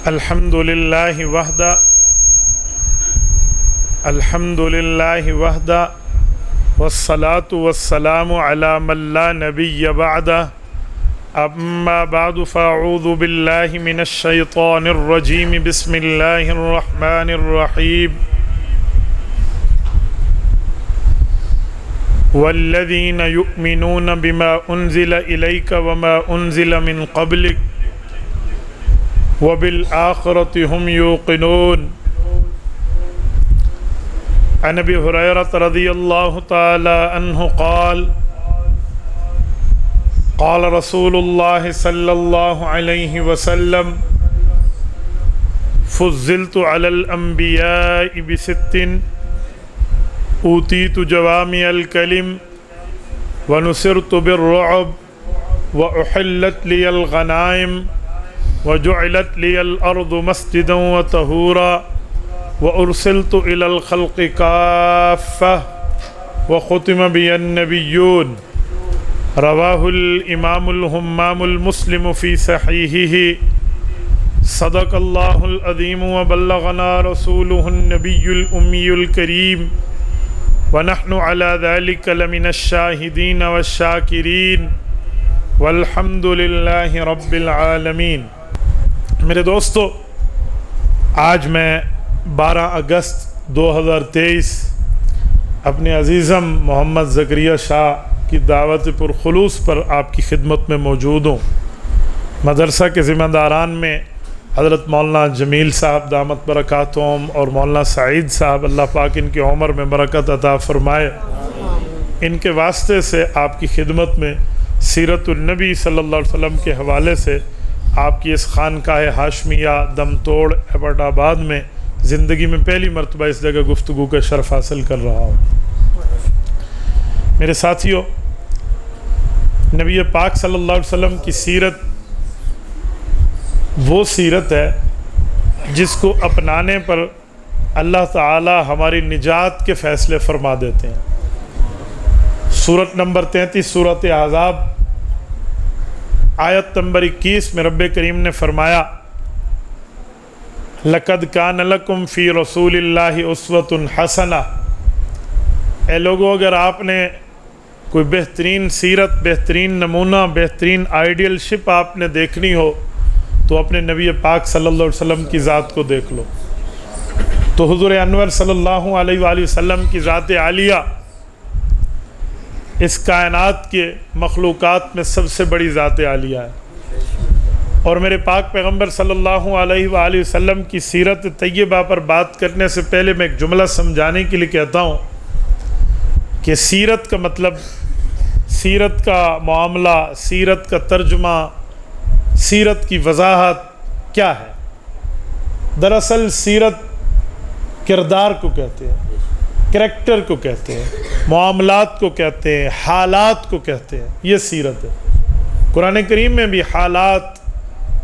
الحمد لله وحده الحمد لله وحده والصلاة والسلام على من لا نبي بعده أما بعد فأعوذ بالله من الشيطان الرجيم بسم الله الرحمن الرحيم والذين يؤمنون بما أنزل إليك وما أنزل من قبلك وبالآخرة هم يوقنون عن ابي هريرة رضي الله تعالى عنه قال قال رسول الله صلى الله عليه وسلم فضلت على الأنبياء بست أوتيت جوامع الكلم ونصرت بالرعب وأحلت لي الغنائم وجعلت لي الأرض مسجدا وطهورا وأرسلت إلى الخلق كافة وختم بي النبيون رواه الإمام الهمام المسلم في صحيحه صدق الله العظيم وبلغنا رسوله النبي الأمي الكريم ونحن على ذلك لمن الشاهدين والشاكرين والحمد لله رب العالمين۔ میرے دوستو، آج میں 12 اگست 2023 اپنے عزیزم محمد زکریا شاہ کی دعوت پرخلوص پر آپ کی خدمت میں موجود ہوں۔ مدرسہ کے ذمہ داران میں حضرت مولانا جمیل صاحب دامت برکاتہم اور مولانا سعید صاحب، اللہ پاک ان کی عمر میں برکت عطا فرمائے، ان کے واسطے سے آپ کی خدمت میں سیرت النبی صلی اللہ علیہ وسلم کے حوالے سے آپ کی اس خانقاہ ہاشمیہ دم توڑ ایبٹ آباد میں زندگی میں پہلی مرتبہ اس جگہ گفتگو کا شرف حاصل کر رہا ہوں۔ میرے ساتھیوں، نبی پاک صلی اللہ علیہ وسلم کی سیرت وہ سیرت ہے جس کو اپنانے پر اللہ تعالی ہماری نجات کے فیصلے فرما دیتے ہیں۔ سورت نمبر 33 سورت احزاب آیت نمبر 21 میں رب کریم نے فرمایا لَقَدْ كَانَ لَكُمْ فِي رَسُولِ اللَّهِ أُسْوَةٌ حَسَنَةٌ۔ اے لوگوں، اگر آپ نے کوئی بہترین سیرت، بہترین نمونہ، بہترین آئیڈیل شپ آپ نے دیکھنی ہو تو اپنے نبی پاک صلی اللہ علیہ وسلم کی ذات کو دیکھ لو۔ تو حضور انور صلی اللہ علیہ وآلہ وسلم کی ذات عالیہ اس کائنات کے مخلوقات میں سب سے بڑی ذات عالیہ ہے، اور میرے پاک پیغمبر صلی اللہ علیہ وآلہ وسلم کی سیرت طیبہ پر بات کرنے سے پہلے میں ایک جملہ سمجھانے کے لیے کہتا ہوں کہ سیرت کا مطلب، سیرت کا معاملہ، سیرت کا ترجمہ، سیرت کی وضاحت کیا ہے؟ دراصل سیرت کردار کو کہتے ہیں، کریکٹر کو کہتے ہیں، معاملات کو کہتے ہیں، حالات کو کہتے ہیں، یہ سیرت ہے۔ قرآن کریم میں بھی حالات،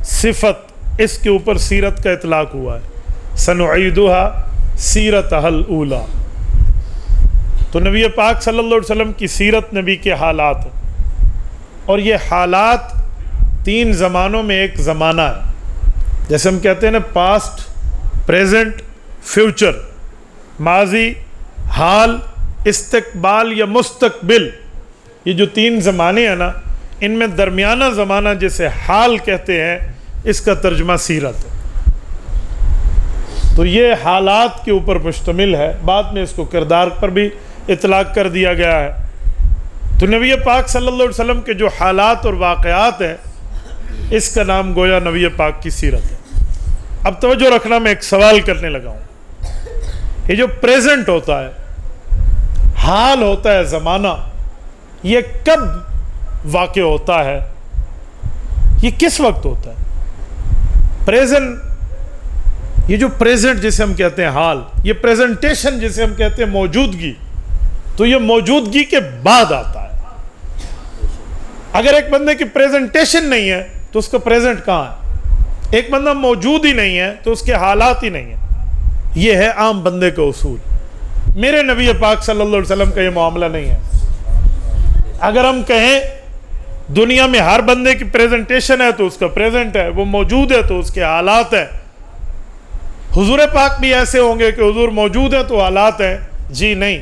صفت، اس کے اوپر سیرت کا اطلاق ہوا ہے، سنعیدها سیرتها الاولی۔ تو نبی پاک صلی اللہ علیہ وسلم کی سیرت نبی کے حالات ہیں، اور یہ حالات 3 زمانوں میں ایک زمانہ ہے۔ جیسے ہم کہتے ہیں نا، پاسٹ، پریزنٹ، فیوچر، ماضی، حال، استقبال یا مستقبل، یہ جو 3 زمانے ہیں نا، ان میں درمیانہ زمانہ جسے حال کہتے ہیں، اس کا ترجمہ سیرت ہے۔ تو یہ حالات کے اوپر مشتمل ہے، بعد میں اس کو کردار پر بھی اطلاق کر دیا گیا ہے۔ تو نبی پاک صلی اللہ علیہ وسلم کے جو حالات اور واقعات ہیں، اس کا نام گویا نبی پاک کی سیرت ہے۔ اب توجہ رکھنا، میں ایک سوال کرنے لگا ہوں۔ یہ جو پریزنٹ ہوتا ہے، حال ہوتا ہے، زمانہ، یہ کب واقع ہوتا ہے؟ یہ کس وقت ہوتا ہے؟ پریزنٹ، یہ جو پریزنٹ جسے ہم کہتے ہیں حال، یہ پریزنٹیشن جسے ہم کہتے ہیں موجودگی، تو یہ موجودگی کے بعد آتا ہے۔ اگر ایک بندے کی پریزنٹیشن نہیں ہے تو اس کا پریزنٹ کہاں ہے؟ ایک بندہ موجود ہی نہیں ہے تو اس کے حالات ہی نہیں ہیں۔ یہ ہے عام بندے کا اصول۔ میرے نبی پاک صلی اللہ علیہ وسلم کا یہ معاملہ نہیں ہے۔ اگر ہم کہیں دنیا میں ہر بندے کی پریزنٹیشن ہے تو اس کا پریزنٹ ہے، وہ موجود ہے تو اس کے حالات ہیں، حضور پاک بھی ایسے ہوں گے کہ حضور موجود ہیں تو حالات ہیں؟ جی نہیں.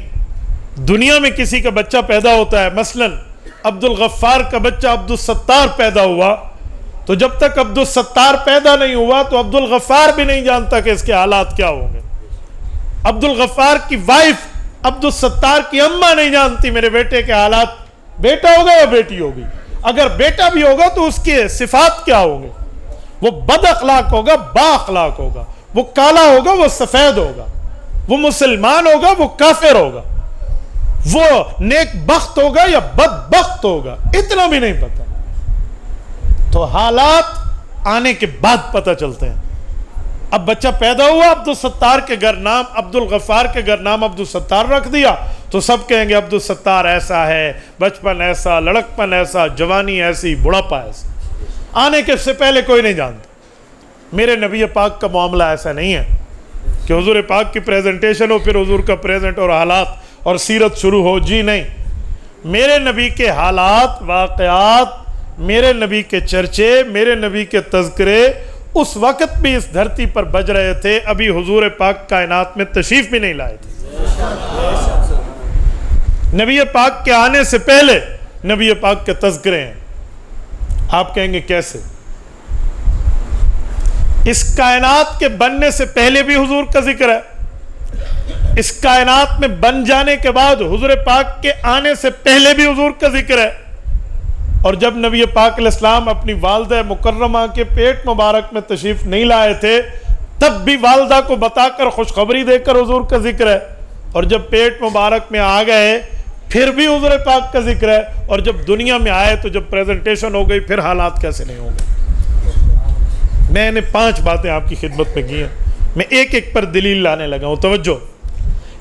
دنیا میں کسی کا بچہ پیدا ہوتا ہے، مثلا عبد الغفار کا بچہ عبد الستار پیدا ہوا، تو جب تک عبد الستار پیدا نہیں ہوا تو عبد الغفار بھی نہیں جانتا کہ اس کے حالات کیا ہوں گے. عبد الغفار کی وائف عبد الستار کی اماں نہیں جانتی میرے بیٹے کے حالات، بیٹا ہوگا یا بیٹی ہوگی. اگر بیٹا بھی ہوگا تو اس کے صفات کیا ہوں گے؟ وہ بد اخلاق ہوگا، با اخلاق ہوگا، وہ کالا ہوگا، وہ سفید ہوگا، وہ مسلمان ہوگا، وہ کافر ہوگا، وہ نیک بخت ہوگا یا بد بخت ہوگا، اتنا بھی نہیں پتا. تو حالات آنے کے بعد پتہ چلتے ہیں. اب بچہ پیدا ہوا، عبد الستار کے گھر نام عبد الغفار کے گھر نام عبد الستار رکھ دیا، تو سب کہیں گے عبد الستار ایسا ہے، بچپن ایسا، لڑکپن ایسا، جوانی ایسی، بڑھاپا ایسا. آنے کے سے پہلے کوئی نہیں جانتا. میرے نبی پاک کا معاملہ ایسا نہیں ہے کہ حضور پاک کی پریزنٹیشن ہو، پھر حضور کا پریزنٹ اور حالات اور سیرت شروع ہو. جی نہیں. میرے نبی کے حالات، واقعات، میرے نبی کے چرچے، میرے نبی کے تذکرے اس وقت بھی اس دھرتی پر بج رہے تھے. ابھی حضور پاک کائنات میں تشریف بھی نہیں لائے تھے. نبی پاک کے آنے سے پہلے نبی پاک کے تذکرے ہیں. آپ کہیں گے کیسے؟ اس کائنات کے بننے سے پہلے بھی حضور کا ذکر ہے، اس کائنات میں بن جانے کے بعد حضور پاک کے آنے سے پہلے بھی حضور کا ذکر ہے. اور جب نبی پاک علیہ السلام اپنی والدہ مکرمہ کے پیٹ مبارک میں تشریف نہیں لائے تھے، تب بھی والدہ کو بتا کر خوشخبری دے کر حضور کا ذکر ہے. اور جب پیٹ مبارک میں آ گئے پھر بھی حضور پاک کا ذکر ہے. اور جب دنیا میں آئے تو جب پریزنٹیشن ہو گئی پھر حالات کیسے نہیں ہوں گے؟ میں نے 5 باتیں آپ کی خدمت میں کی ہیں، میں ایک ایک پر دلیل لانے لگا ہوں. توجہ.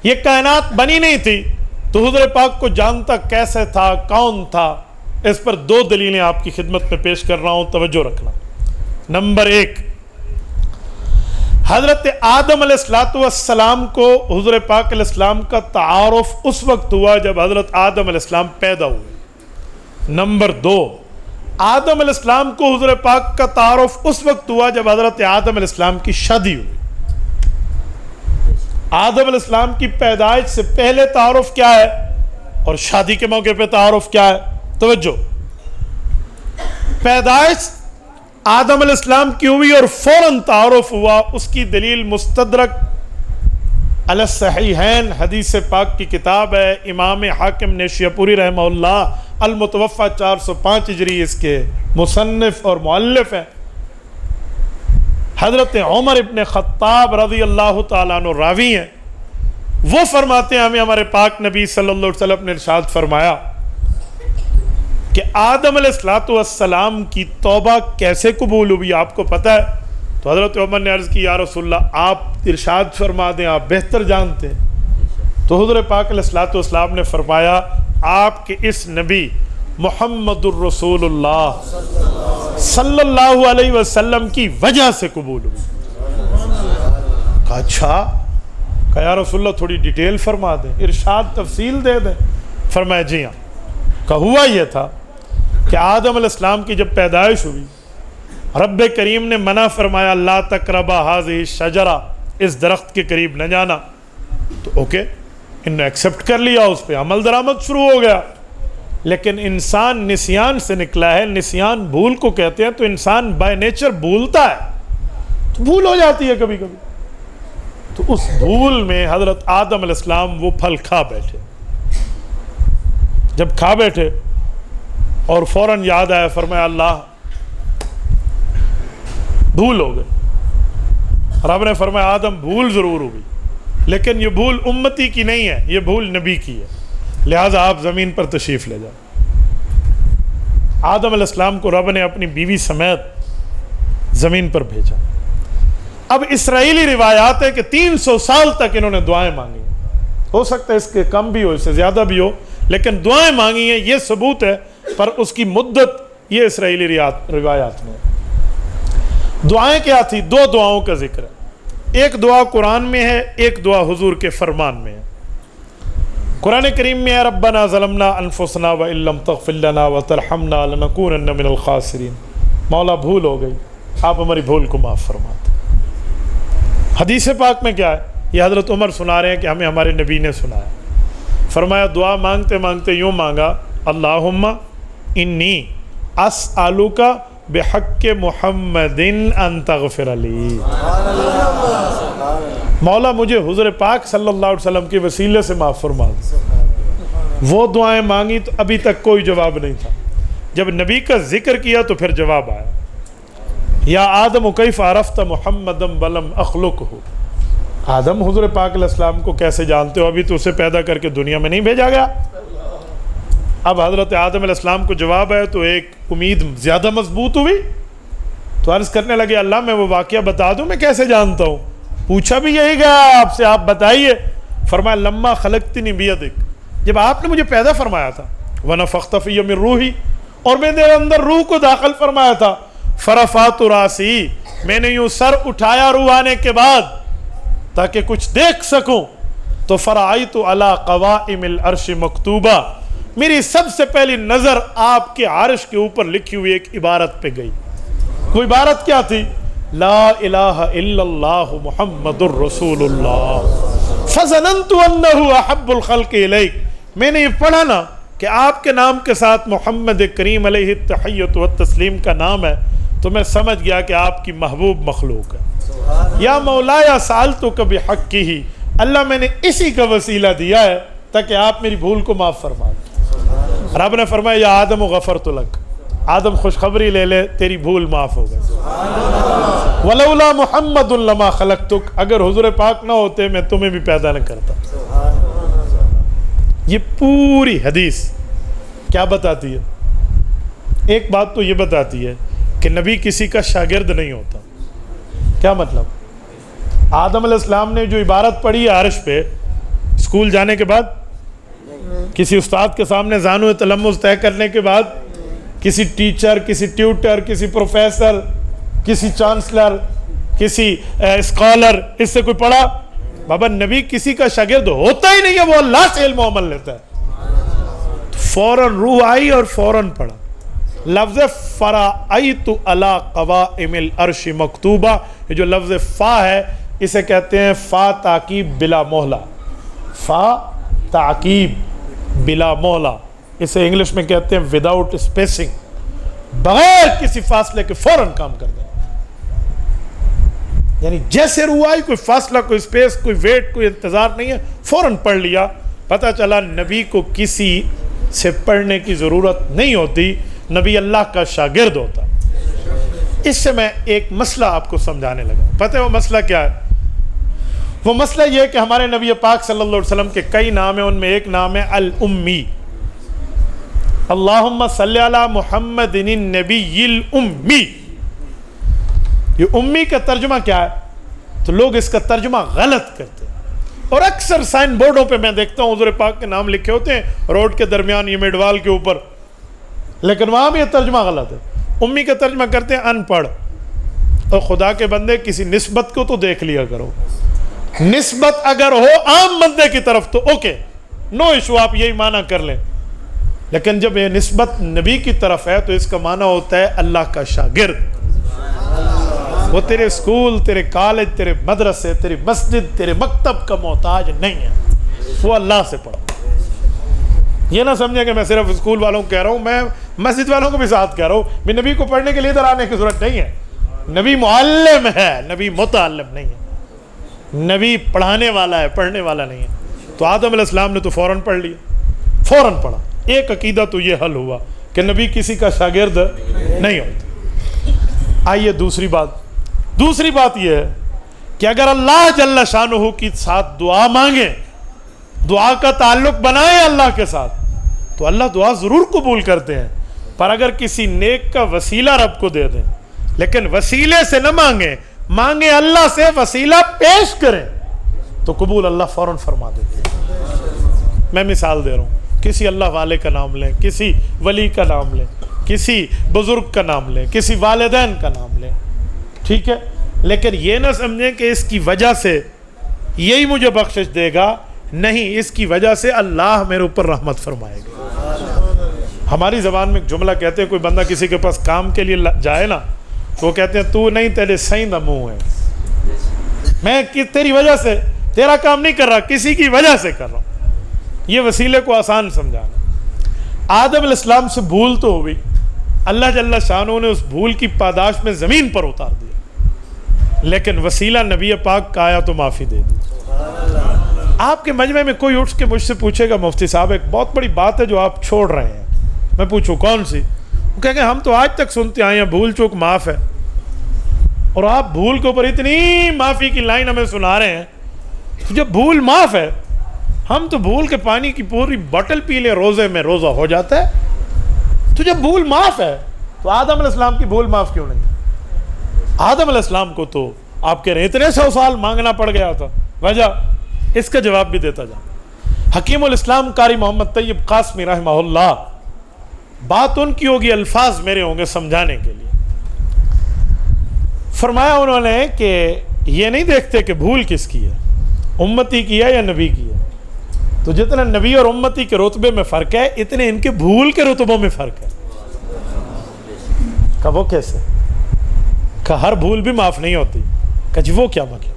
یہ کائنات بنی نہیں تھی تو حضور پاک کو جانتا کیسے تھا، کون تھا؟ اس پر 2 دلیلیں آپ کی خدمت میں پیش کر رہا ہوں، توجہ رکھنا. نمبر 1، حضرت آدم علیہ السلام کو حضور پاک علیہ السلام کا تعارف اس وقت ہوا جب حضرت آدم علیہ السلام پیدا ہوئے. نمبر 2، آدم علیہ السلام کو حضور پاک کا تعارف اس وقت ہوا جب حضرت آدم علیہ السلام کی شادی ہوئی. آدم علیہ السلام کی پیدائش سے پہلے تعارف کیا ہے اور شادی کے موقع پہ تعارف کیا ہے؟ توجہ. پیدائش آدم علیہ السلام کی ہوئی اور فوراً تعارف ہوا، اس کی دلیل مستدرک علی الصحیحین حدیث پاک کی کتاب ہے. امام حاکم نیشاپوری رحمہ اللہ المتوفی 405 ہجری اس کے مصنف اور مؤلف ہیں. حضرت عمر ابن خطاب رضی اللہ تعالیٰ عنہ راوی ہیں. وہ فرماتے ہیں ہمیں ہمارے پاک نبی صلی اللہ علیہ وسلم نے ارشاد فرمایا کہ آدم علیہ السلام کی توبہ کیسے قبول ہوئی آپ کو پتہ ہے؟ تو حضرت عمر نے عرض کی یا رسول اللہ آپ ارشاد فرما دیں، آپ بہتر جانتے ہیں. تو حضور پاک علیہ السلام نے فرمایا آپ کے اس نبی محمد الرسول اللہ صلی اللہ علیہ وسلم کی وجہ سے قبول ہوئی. کہا اچھا، کہا یا رسول اللہ تھوڑی ڈیٹیل فرما دیں، ارشاد تفصیل دے دیں. فرمایا جی ہاں. کہا ہوا یہ تھا کہ آدم علیہ السلام کی جب پیدائش ہوئی رب کریم نے منع فرمایا لا تقربا هذه الشجرہ، اس درخت کے قریب نہ جانا. تو اوکے، انہوں نے ایکسیپٹ کر لیا، اس پہ عمل درآمد شروع ہو گیا. لیکن انسان نسیان سے نکلا ہے، نسیان بھول کو کہتے ہیں. تو انسان بائی نیچر بھولتا ہے، تو بھول ہو جاتی ہے کبھی کبھی. تو اس بھول میں حضرت آدم علیہ السلام وہ پھل کھا بیٹھے. جب کھا بیٹھے اور فوراً یاد آیا، فرمایا اللہ بھول ہو گئے. رب نے فرمایا آدم بھول ضرور ہوئی لیکن یہ بھول امتی کی نہیں ہے، یہ بھول نبی کی ہے، لہٰذا آپ زمین پر تشریف لے جاؤ. آدم علیہ السلام کو رب نے اپنی بیوی سمیت زمین پر بھیجا. اب اسرائیلی روایات ہے کہ 300 سال تک انہوں نے دعائیں مانگی. ہو سکتا ہے اس کے کم بھی ہو، اس سے زیادہ بھی ہو، لیکن دعائیں مانگی ہیں، یہ ثبوت ہے. پر اس کی مدت یہ اسرائیلی روایات میں. دعائیں کیا تھی؟ 2 دعاؤں کا ذکر ہے. ایک دعا قرآن میں ہے، ایک دعا حضور کے فرمان میں ہے. قرآن کریم میں ہے ربنا ظلمنا انفسنا وان لم تغفر لنا وترحمنا لنکونن من الخاسرین. مولا بھول ہو گئی، آپ ہماری بھول کو معاف فرما دیں. حدیث پاک میں کیا ہے؟ یہ حضرت عمر سنا رہے ہیں کہ ہمیں ہمارے نبی نے سنایا. فرمایا دعا مانگتے مانگتے یوں مانگا, اللہم انی اسألک بحق محمد ان تغفر لی. مولا مجھے حضور پاک صلی اللہ علیہ وسلم کے وسیلے سے معاف فرما دے. وہ دعائیں مانگی تو ابھی تک کوئی جواب نہیں تھا. جب نبی کا ذکر کیا تو پھر جواب آیا. یا آدم کیف عرفت محمدم ولم اخلقہ. آدم حضور پاک علیہ السلام کو کیسے جانتے ہو؟ ابھی تو اسے پیدا کر کے دنیا میں نہیں بھیجا گیا. اب حضرت آدم علیہ السلام کو جواب ہے تو ایک امید زیادہ مضبوط ہوئی. تو عرض کرنے لگے اللہ میں وہ واقعہ بتا دوں میں کیسے جانتا ہوں؟ پوچھا بھی یہی گیا آپ سے, آپ بتائیے. فرمایا لما خلقتنی بیدک, جب آپ نے مجھے پیدا فرمایا تھا, ونفخت فی من روحی, اور میں نے اندر روح کو داخل فرمایا تھا, فرفعت راسی, میں نے یوں سر اٹھایا روح آنے کے بعد تاکہ کچھ دیکھ سکوں, تو فرعیت علی قوائم العرش مکتوبہ, میری سب سے پہلی نظر آپ کے عرش کے اوپر لکھی ہوئی ایک عبارت پہ گئی. وہ عبارت کیا تھی؟ لا الہ الا اللہ محمد الرسول اللہ فظننت انہ احب الخلق الیک. میں نے یہ پڑھا نا کہ آپ کے نام کے ساتھ محمد کریم علیہ التحیۃ والتسلیم کا نام ہے, تو میں سمجھ گیا کہ آپ کی محبوب مخلوق ہے. یا مولایا سألتک بحقہ, اللہ میں نے اسی کا وسیلہ دیا ہے تاکہ آپ میری بھول کو معاف فرما دیں. رب نے فرمایا یا آدم غفرت لک, آدم خوشخبری لے لے تیری بھول معاف ہو گئی. ولولا محمد لما خلقتک, اگر حضور پاک نہ ہوتے میں تمہیں بھی پیدا نہ کرتا. یہ پوری حدیث کیا بتاتی ہے؟ ایک بات تو یہ بتاتی ہے کہ نبی کسی کا شاگرد نہیں ہوتا. کیا مطلب؟ آدم علیہ السلام نے جو عبارت پڑھی ہے عرش پہ, اسکول جانے کے بعد, کسی استاد کے سامنے زانو تلمذ طے کرنے کے بعد, کسی ٹیچر, کسی ٹیوٹر, کسی پروفیسر, کسی چانسلر, کسی اسکالر, اس سے کوئی پڑھا؟ بابا نبی کسی کا شاگرد ہوتا ہی نہیں ہے, وہ اللہ سے علم و عمل لیتا ہے. فوراً روح آئی اور فوراً پڑھا. لفظ فرعیت علی قوائم العرش مکتوبہ, یہ جو لفظ فا ہے اسے کہتے ہیں فا تعقیب بلا موہلہ. فا تعقیب بلا موہلہ, اسے انگلش میں کہتے ہیں وداؤٹ اسپیسنگ, بغیر کسی فاصلے کے فوراً کام کر دیں. یعنی جیسے روح آئی, کوئی فاصلہ, کوئی اسپیس, کوئی ویٹ, کوئی انتظار نہیں ہے, فوراً پڑھ لیا. پتہ چلا نبی کو کسی سے پڑھنے کی ضرورت نہیں ہوتی, نبی اللہ کا شاگرد ہوتا. اس سے میں ایک مسئلہ آپ کو سمجھانے لگا. پتہ ہے وہ مسئلہ کیا ہے؟ وہ مسئلہ یہ ہے کہ ہمارے نبی پاک صلی اللہ علیہ وسلم کے کئی نام ہیں, ان میں ایک نام ہے الامی. اللہم صلی علی محمد النبی الامی. یہ امی کا ترجمہ کیا ہے؟ تو لوگ اس کا ترجمہ غلط کرتے ہیں, اور اکثر سائن بورڈوں پہ میں دیکھتا ہوں حضور پاک کے نام لکھے ہوتے ہیں روڈ کے درمیان, یہ میڈوال کے اوپر, لیکن وہاں بھی یہ ترجمہ غلط ہے. امی کا ترجمہ کرتے ہیں ان پڑھ. اور خدا کے بندے کسی نسبت کو تو دیکھ لیا کرو. نسبت اگر ہو عام بندے کی طرف تو اوکے, نو ایشو, آپ یہی معنی کر لیں. لیکن جب یہ نسبت نبی کی طرف ہے تو اس کا معنی ہوتا ہے اللہ کا شاگرد. وہ تیرے اسکول, تیرے کالج, تیرے مدرسے, تیری مسجد, تیرے مکتب کا محتاج نہیں ہے, وہ اللہ سے پڑھو. یہ نہ سمجھیں کہ میں صرف اسکول والوں کو کہہ رہا ہوں, میں مسجد والوں کو بھی ساتھ کہہ رہا ہوں. میں نبی کو پڑھنے کے لیے ادھر آنے کی ضرورت نہیں ہے. نبی معلم ہے, نبی متعلم نہیں ہے. نبی پڑھانے والا ہے, پڑھنے والا نہیں ہے. تو آدم علیہ السلام نے تو فوراً پڑھ لیا, فوراً پڑھا. ایک عقیدہ تو یہ حل ہوا کہ نبی کسی کا شاگرد نہیں ہوتا. آئیے دوسری بات یہ ہے کہ اگر اللہ جل شانہ کی ساتھ دعا مانگیں, دعا کا تعلق بنائیں اللہ کے ساتھ, تو اللہ دعا ضرور قبول کرتے ہیں. پر اگر کسی نیک کا وسیلہ رب کو دے دیں, لیکن وسیلے سے نہ مانگیں اللہ سے, وسیلہ پیش کریں, تو قبول اللہ فوراً فرما دیتے ہیں. میں مثال دے رہا ہوں, کسی اللہ والے کا نام لیں, کسی ولی کا نام لیں, کسی بزرگ کا نام لیں, کسی والدین کا نام لیں, ٹھیک ہے, لیکن یہ نہ سمجھیں کہ اس کی وجہ سے یہی مجھے بخشش دے گا. نہیں, اس کی وجہ سے اللہ میرے اوپر رحمت فرمائے گا. ہماری زبان میں ایک جملہ کہتے ہیں, کوئی بندہ کسی کے پاس کام کے لیے جائے نا, تو وہ کہتے ہیں تو نہیں تیرے سائیں دا منہ ہے. میں تیری وجہ سے تیرا کام نہیں کر رہا, کسی کی وجہ سے کر رہا ہوں. یہ وسیلے کو آسان سمجھانا. آدم علیہ السلام سے بھول تو ہوئی, اللہ جل شانہ نے اس بھول کی پاداش میں زمین پر اتار دیا, لیکن وسیلہ نبی پاک کا آیا تو معافی دے دی. آپ کے مجمع میں کوئی اٹھ کے مجھ سے پوچھے گا مفتی صاحب ایک بہت بڑی بات ہے جو آپ چھوڑ رہے ہیں, میں پوچھوں کون سی؟ وہ کہیں گے ہم تو آج تک سنتے آئے ہیں بھول چوک معاف ہے, اور آپ بھول کے اوپر اتنی معافی کی لائن ہمیں سنا رہے ہیں. تو جب بھول معاف ہے, ہم تو بھول کے پانی کی پوری بوٹل پی لیں روزے میں, روزہ ہو جاتا ہے. تو جب بھول معاف ہے تو آدم علیہ السلام کی بھول معاف کیوں نہیں؟ آدم علیہ السلام کو تو آپ کہہ رہے ہیں اتنے 100 سال مانگنا پڑ گیا تھا, وجہ اس کا جواب بھی دیتا جاؤں. حکیم الاسلام قاری محمد طیب قاسمی رحمہ اللہ, بات ان کی ہوگی, الفاظ میرے ہوں گے سمجھانے کے لیے. فرمایا انہوں نے کہ یہ نہیں دیکھتے کہ بھول کس کی ہے, امتی کی ہے یا نبی کی ہے. تو جتنا نبی اور امتی کے رتبے میں فرق ہے اتنے ان کے بھول کے رتبوں میں فرق ہے. کہ وہ کیسے؟ کہ ہر بھول بھی معاف نہیں ہوتی. کہ جی وہ کیا مطلب؟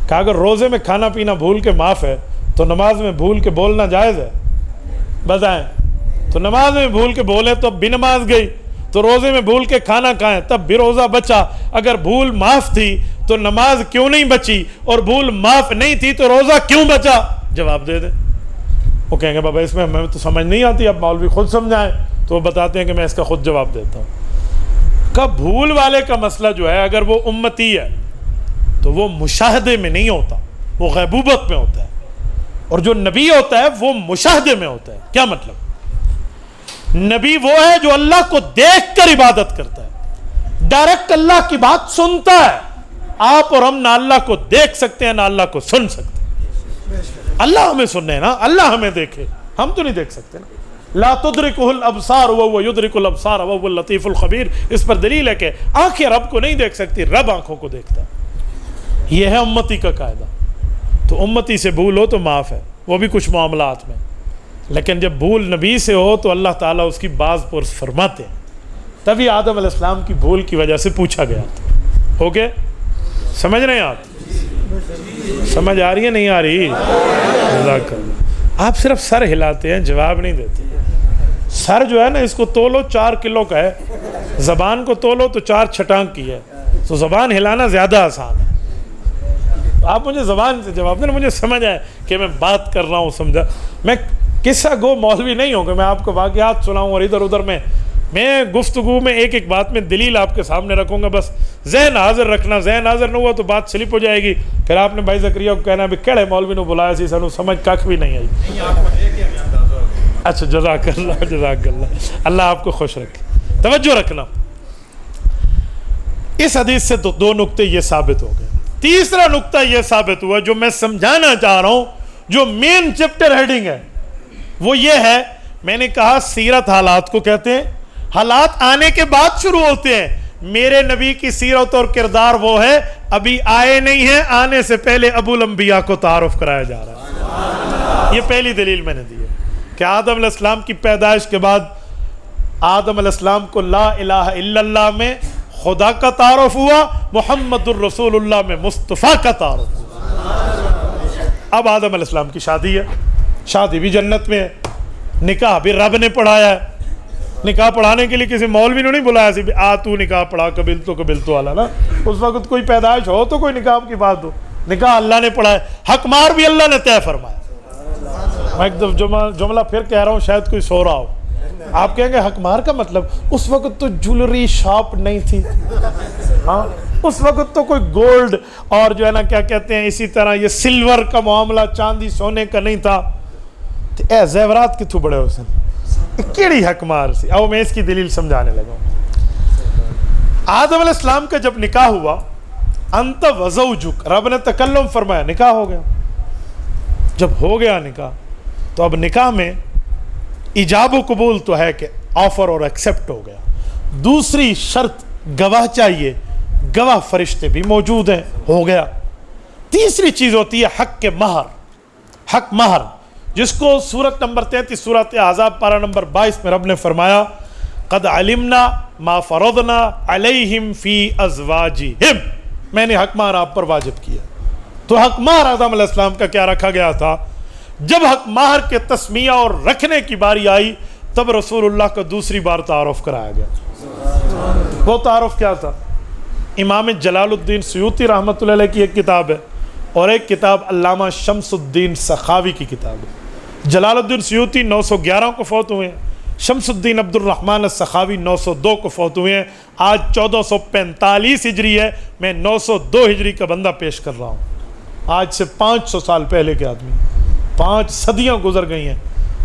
کہ اگر روزے میں کھانا پینا بھول کے معاف ہے تو نماز میں بھول کے بولنا جائز ہے؟ بتائیں. تو نماز میں بھول کے بولے تو اب بھی نماز گئی, تو روزے میں بھول کے کھانا کھائیں تب بھی روزہ بچا. اگر بھول معاف تھی تو نماز کیوں نہیں بچی, اور بھول معاف نہیں تھی تو روزہ کیوں بچا؟ جواب دے دیں. وہ کہیں گے بابا اس میں ہمیں تو سمجھ نہیں آتی, اب مولوی خود سمجھائیں. تو وہ بتاتے ہیں کہ میں اس کا خود جواب دیتا ہوں. کہ بھول والے کا مسئلہ جو ہے اگر وہ امتی ہے تو وہ مشاہدے میں نہیں ہوتا, وہ غیبوبت میں ہوتا ہے. اور جو نبی ہوتا ہے وہ مشاہدے میں ہوتا ہے. کیا مطلب؟ نبی وہ ہے جو اللہ کو دیکھ کر عبادت کرتا ہے, ڈائریکٹ اللہ کی بات سنتا ہے. آپ اور ہم نہ اللہ کو دیکھ سکتے ہیں نہ اللہ کو سن سکتے ہیں. اللہ ہمیں سننے ہے نا, اللہ ہمیں دیکھے, ہم تو نہیں دیکھ سکتے نا. لا تدرکہ الابصار وہو یدرک الابصار وہو اللطیف الخبیر. اس پر دلیل ہے کہ آنکھیں رب کو نہیں دیکھ سکتی, رب آنکھوں کو دیکھتا ہے. یہ ہے امتی کا قاعدہ. تو امتی سے بھول ہو تو معاف ہے, وہ بھی کچھ معاملات میں. لیکن جب بھول نبی سے ہو تو اللہ تعالیٰ اس کی باز پرس فرماتے ہیں. تبھی آدم علیہ السلام کی بھول کی وجہ سے پوچھا گیا تھا. اوکے, سمجھ رہے ہیں آپ؟ سمجھ آ رہی ہے نہیں آ رہی؟ جزاک اللہ. آپ صرف سر ہلاتے ہیں, جواب نہیں دیتے. سر جو ہے نا اس کو تولو 4 کلو کا ہے, زبان کو تولو تو 4 چھٹانک کی ہے. تو زبان ہلانا زیادہ آسان ہے. آپ مجھے زبان سے جواب دیں, مجھے سمجھ آئے کہ میں بات کر رہا ہوں, سمجھا. میں قصہ گو مولوی نہیں ہوں کہ میں آپ کو واقعات سناؤں اور ادھر ادھر میں گفتگو میں ایک ایک بات میں دلیل آپ کے سامنے رکھوں گا. بس ذہن حاضر رکھنا, ذہن حاضر نہ ہوا تو بات سلپ ہو جائے گی. پھر آپ نے بھائی زکریا کو کہنا بھی کہڑے مولوی نے بلایا سی, سانو سمجھ کھ بھی نہیں آئی. اچھا جزاک اللہ, جزاک اللہ, اللہ آپ کو خوش رکھے. توجہ رکھنا, اس حدیث سے تو 2 نقطے یہ ثابت ہو گئے. تیسرا نقطہ یہ ثابت ہوا جو میں سمجھانا چاہ رہا ہوں, جو مین چیپٹر ہیڈنگ ہے وہ یہ ہے. میں نے کہا سیرت حالات کو کہتے ہیں, حالات آنے کے بعد شروع ہوتے ہیں. میرے نبی کی سیرت اور کردار وہ ہے ابھی آئے نہیں ہیں, آنے سے پہلے ابو الانبیاء کو تعارف کرایا جا رہا ہے. یہ پہلی دلیل میں نے دی ہے کہ آدم علیہ السلام کی پیدائش کے بعد آدم علیہ السلام کو لا الہ الا اللہ میں خدا کا تعارف ہوا, محمد الرسول اللہ میں مصطفیٰ کا تعارف ہوا. اب آدم علیہ السلام کی شادی ہے, شادی بھی جنت میں ہے, نکاح بھی رب نے پڑھایا ہے. نکاح پڑھانے کے لیے کسی مولوی نے نہیں بلایا سی آ تو نکاح پڑھا, قبل تو والا نا. اس وقت کوئی پیدائش ہو تو کوئی نکاح کی بات ہو, نکاح اللہ نے پڑھایا. حق مار بھی اللہ نے طے فرمایا. میں ایک جملہ پھر کہہ رہا ہوں, شاید کوئی سو رہا ہو. آپ کہیں گے حق مار کا مطلب, اس وقت تو جولری شاپ نہیں تھی. ہاں اس وقت تو کوئی گولڈ اور جو ہے نا کیا کہتے ہیں اسی طرح یہ سلور کا معاملہ, چاندی سونے کا نہیں تھا. اے زیورات کتوں بڑے ہو سن, کیڑی حق مار سی. او میں اس کی دلیل سمجھانے لگا ہوں. آدم علیہ السلام کا جب نکاح ہوا, انت وزوجک, رب نے تکلم فرمایا, نکاح ہو گیا. جب ہو گیا نکاح تو اب نکاح میں ایجاب و قبول تو ہے کہ آفر اور ایکسیپٹ ہو گیا. دوسری شرط گواہ چاہیے, گواہ فرشتے بھی موجود ہیں, ہو گیا. تیسری چیز ہوتی ہے حق کے مہر. حق مہر جس کو سورت نمبر 33 سورت احزاب پارہ نمبر 22 میں رب نے فرمایا قد علمنا ما فرضنا علیہم فی ازواجہم, میں نے حق مہر آپ پر واجب کیا. تو حق مہر آدم علیہ السلام کا کیا رکھا گیا تھا؟ جب حق مہر کے تسمیہ اور رکھنے کی باری آئی تب رسول اللہ کا دوسری بار تعارف کرایا گیا۔ وہ تعارف کیا تھا؟ امام جلال الدین سیوطی رحمۃ اللہ علیہ کی ایک کتاب ہے اور ایک کتاب علامہ شمس الدین سخاوی کی کتاب ہے۔ جلال الدین سیوطی 911 کو فوت ہوئے ہیں، شمس الدین عبد الرحمن السخاوی 902 کو فوت ہوئے ہیں۔ آج 1445 ہجری ہے، میں 902 ہجری کا بندہ پیش کر رہا ہوں، آج سے 500 سال پہلے کے آدمی، 5 صدیاں گزر گئی ہیں۔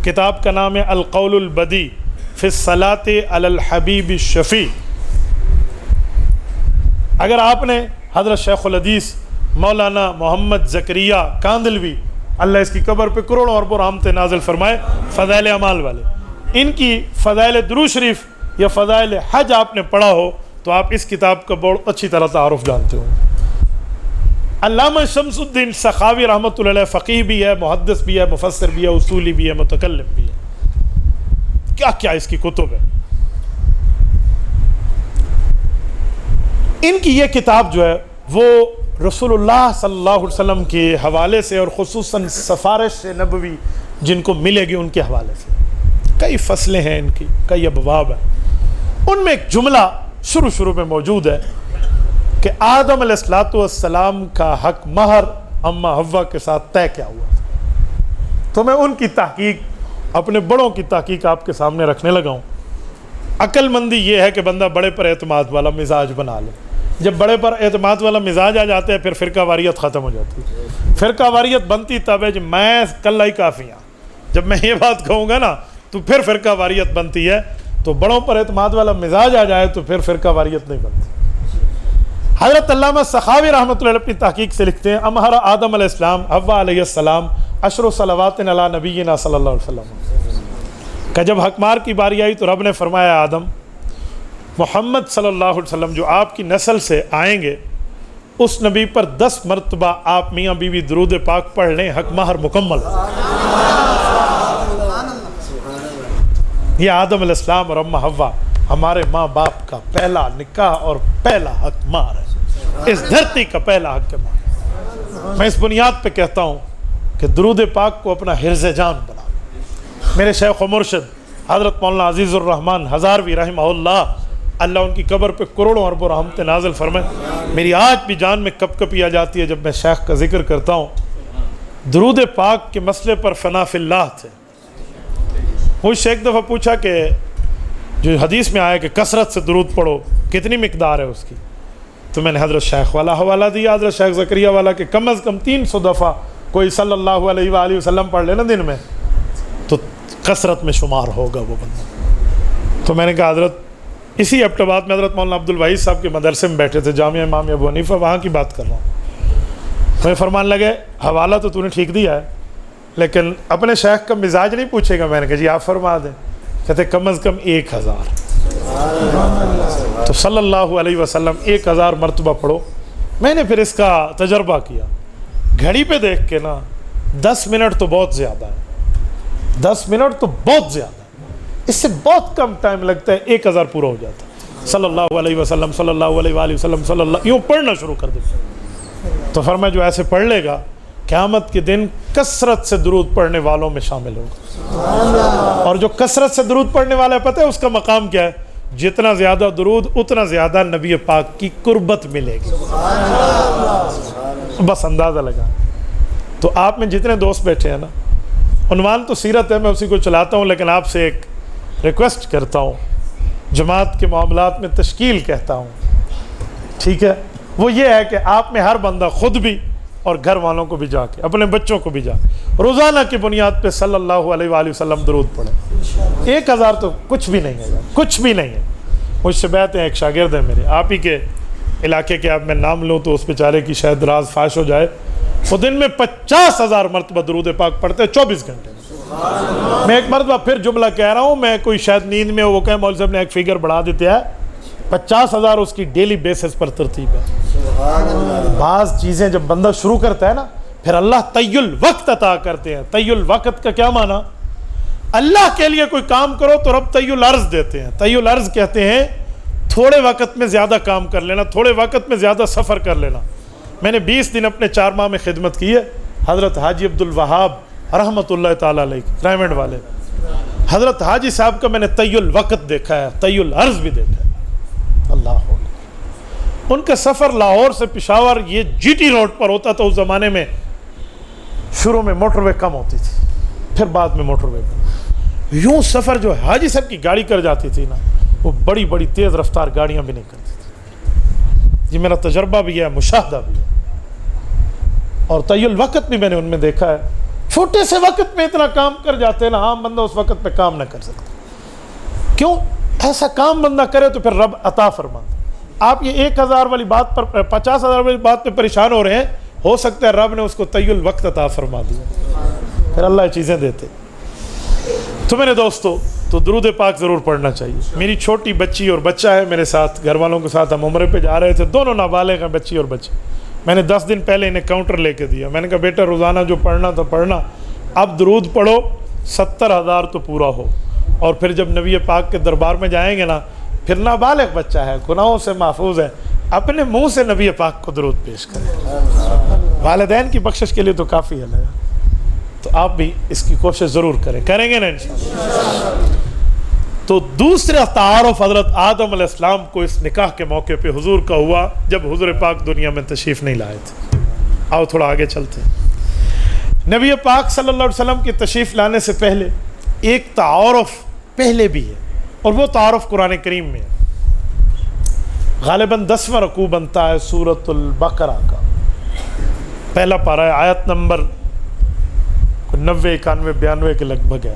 کتاب کا نام ہے القول البدی فی الصلاۃ علی الحبیب الشفیع۔ اگر آپ نے حضرت شیخ الحدیث مولانا محمد زکریا کاندلوی، اللہ اس کی قبر پہ کروڑوں اربوں رحمتیں نازل فرمائے، فضائل اعمال والے، ان کی فضائل درود شریف یا فضائل حج آپ نے پڑھا ہو تو آپ اس کتاب کا بہت اچھی طرح تعارف جانتے ہوں۔ علامہ شمس الدین سخاوی رحمۃ اللہ علیہ فقیہ بھی ہے، محدث بھی ہے، مفسر بھی ہے، اصولی بھی ہے، متکلم بھی ہے، کیا کیا اس کی کتب ہے۔ ان کی یہ کتاب جو ہے وہ رسول اللہ صلی اللہ علیہ وسلم کے حوالے سے اور خصوصاً سفارش نبوی جن کو ملے گی ان کے حوالے سے، کئی فصلیں ہیں ان کی، کئی ابواب ہیں۔ ان میں ایک جملہ شروع میں موجود ہے کہ آدم علیہ السلام کا حق مہر اماں حوا کے ساتھ طے کیا ہوا۔ تو میں ان کی تحقیق، اپنے بڑوں کی تحقیق آپ کے سامنے رکھنے لگا ہوں۔ عقل مندی یہ ہے کہ بندہ بڑے پر اعتماد والا مزاج بنا لے۔ جب بڑے پر اعتماد والا مزاج آ جاتے ہیں پھر فرقہ واریت ختم ہو جاتی ہے۔ فرقہ واریت بنتی تب ہے جب میں کل ہی کافی ہوں، جب میں یہ بات کہوں گا نا تو پھر فرقہ واریت بنتی ہے۔ تو بڑوں پر اعتماد والا مزاج آ جائے تو پھر فرقہ واریت نہیں بنتی۔ حضرت علامہ سخاوی رحمۃ اللہ علیہ اپنی تحقیق سے لکھتے ہیں، امہر آدم علیہ السلام حوا علیہ السلام عشر صلوات علی نبینا صلی اللہ علیہ وسلم کہ جب حق مار کی باری آئی تو رب نے فرمایا آدم، محمد صلی اللہ علیہ وسلم جو آپ کی نسل سے آئیں گے اس نبی پر 10 مرتبہ آپ میاں بیوی درود پاک پڑھ لیں، حق مہر مکمل۔ یہ آدم علیہ السلام اور اماں حوا ہمارے ماں باپ کا پہلا نکاح اور پہلا حق مہر ہے، اس دھرتی کا پہلا حق مہر۔ میں اس بنیاد پہ کہتا ہوں کہ درود پاک کو اپنا حرز جان بنا۔ میرے شیخ و مرشد حضرت مولانا عزیز الرحمن ہزاروی رحمہ اللہ، اللہ ان کی قبر پہ کروڑوں اربوں رحمتیں نازل فرمائے، میری آج بھی جان میں کپ کپی آ جاتی ہے جب میں شیخ کا ذکر کرتا ہوں۔ درود پاک کے مسئلے پر فنا فی اللہ تھے۔ مجھ سے ایک دفعہ پوچھا کہ جو حدیث میں آیا کہ کثرت سے درود پڑھو کتنی مقدار ہے اس کی، تو میں نے حضرت شیخ والا حوالہ دیا، حضرت شیخ زکریا والا، کہ کم از کم 300 دفعہ کوئی صلی اللہ علیہ وآلہ وسلم پڑھ لینا دن میں تو کثرت میں شمار ہوگا وہ بندہ۔ تو میں نے کہا حضرت، اسی ایبٹ آباد میں حضرت مولانا عبد الوحید صاحب کے مدرسے میں بیٹھے تھے، جامعہ امام ابو حنیفہ، وہاں کی بات کر رہا ہوں۔ میں فرمان لگے حوالہ تو نے ٹھیک دیا ہے لیکن اپنے شیخ کا مزاج نہیں پوچھے گا؟ میں نے کہا جی آپ فرما دیں۔ کہتے کم از کم 1000۔ تو صلی اللہ علیہ وسلم 1000 مرتبہ پڑھو۔ میں نے پھر اس کا تجربہ کیا، گھڑی پہ دیکھ کے نا 10 منٹ تو بہت زیادہ ہے، 10 منٹ تو بہت زیادہ ہے، اس سے بہت کم ٹائم لگتا ہے، 1000 پورا ہو جاتا ہے۔ صلی اللہ علیہ وسلم، صلی اللہ علیہ وآلہ وسلم، صلی اللہ، یوں پڑھنا شروع کر دیتے۔ تو فرمایا جو ایسے پڑھ لے گا قیامت کے دن کثرت سے درود پڑھنے والوں میں شامل ہوگا۔ اور جو کثرت سے درود پڑھنے والا ہے پتہ ہے اس کا مقام کیا ہے؟ جتنا زیادہ درود اتنا زیادہ نبی پاک کی قربت ملے گی۔ بس اندازہ لگا۔ تو آپ میں جتنے دوست بیٹھے ہیں نا، عنوان تو سیرت ہے، میں اسی کو چلاتا ہوں، لیکن آپ سے ایک ریکویسٹ کرتا ہوں، جماعت کے معاملات میں تشکیل کہتا ہوں، ٹھیک ہے؟ وہ یہ ہے کہ آپ میں ہر بندہ خود بھی اور گھر والوں کو بھی جا کے، اپنے بچوں کو بھی جا کے روزانہ کی بنیاد پہ صلی اللہ علیہ وآلہ وسلم درود پڑھیں۔ 1000 تو کچھ بھی نہیں ہے، کچھ بھی نہیں ہے۔ مجھ سے بیعت ہیں، ایک شاگرد ہے میرے آپ ہی کے علاقے کے، اب میں نام لوں تو اس بیچارے کی شاید راز فاش ہو جائے، وہ دن میں 50,000 مرتبہ درود پاک پڑھتے ہیں 24 گھنٹے میں۔ میں ایک مرتبہ پھر جملہ کہہ رہا ہوں، میں کوئی شاید نیند میں وہ کہیں مولوی صاحب نے ایک فگر بڑھا دیتے ہے، 50,000 اس کی ڈیلی بیسس پر ترتیب ہے۔ بعض چیزیں جب بندہ شروع کرتا ہے نا پھر اللہ طی الوقت عطا کرتے ہیں۔ طی الوقت کا کیا معنی؟ اللہ کے لیے کوئی کام کرو تو رب طی العرض دیتے ہیں۔ طی العرض کہتے ہیں تھوڑے وقت میں زیادہ کام کر لینا، تھوڑے وقت میں زیادہ سفر کر لینا۔ میں نے 20 دن اپنے 4 ماہ میں خدمت کی ہے. حضرت حاجی عبد الوہاب رحمۃ اللہ تعالیٰ علیہ رائمنڈ والے, حضرت حاجی صاحب کا میں نے طی الوقت دیکھا ہے, طی العرض بھی دیکھا ہے. اللہ اکبر. ان کا سفر لاہور سے پشاور یہ جی ٹی روڈ پر ہوتا تھا. اس زمانے میں شروع میں موٹر وے کم ہوتی تھی, پھر بعد میں موٹر وے. یوں سفر جو حاجی صاحب کی گاڑی کر جاتی تھی نا, وہ بڑی بڑی تیز رفتار گاڑیاں بھی نہیں کرتی تھی. یہ میرا تجربہ بھی ہے, مشاہدہ بھی ہے, اور طی الوقت بھی میں نے ان میں دیکھا ہے. چھوٹے سے وقت میں اتنا کام کر جاتے ہیں نا, عام بندہ اس وقت پہ کام نہ کر سکتا. کیوں ایسا کام بندہ کرے تو پھر رب عطا فرماتا. آپ یہ 1000 والی بات پر 50,000 والی بات پہ پریشان ہو رہے ہیں, ہو سکتا ہے رب نے اس کو طی الوقت عطا فرما دیا, پھر اللہ چیزیں دیتے. تو میرے دوستو, تو درود پاک ضرور پڑھنا چاہیے. میری چھوٹی بچی اور بچہ ہے میرے ساتھ, گھر والوں کے ساتھ ہم عمرے پہ جا رہے تھے, دونوں نابالغ ہیں, بچی اور بچے. میں نے 10 دن پہلے انہیں کاؤنٹر لے کے دیا. میں نے کہا بیٹا روزانہ جو پڑھنا تھا پڑھنا, اب درود پڑھو 70,000 تو پورا ہو, اور پھر جب نبی پاک کے دربار میں جائیں گے نا, پھر نابالغ بچہ ہے, گناہوں سے محفوظ ہے, اپنے منہ سے نبی پاک کو درود پیش کریں. والدین کی بخشش کے لیے تو کافی ہے. تو آپ بھی اس کی کوشش ضرور کریں گے نا انشاءاللہ. تو دوسرا تعارف حضرت آدم علیہ السلام کو اس نکاح کے موقع پہ حضور کا ہوا جب حضور پاک دنیا میں تشریف نہیں لائے تھے. آؤ تھوڑا آگے چلتے ہیں. نبی پاک صلی اللہ علیہ وسلم کی تشریف لانے سے پہلے ایک تعارف پہلے بھی ہے, اور وہ تعارف قرآن کریم میں ہے. غالباً 10واں رکوع بنتا ہے سورۃ البقرہ کا, پہلا پارہ ہے, آیت نمبر 90 91 92 کے لگ بھگ ہے.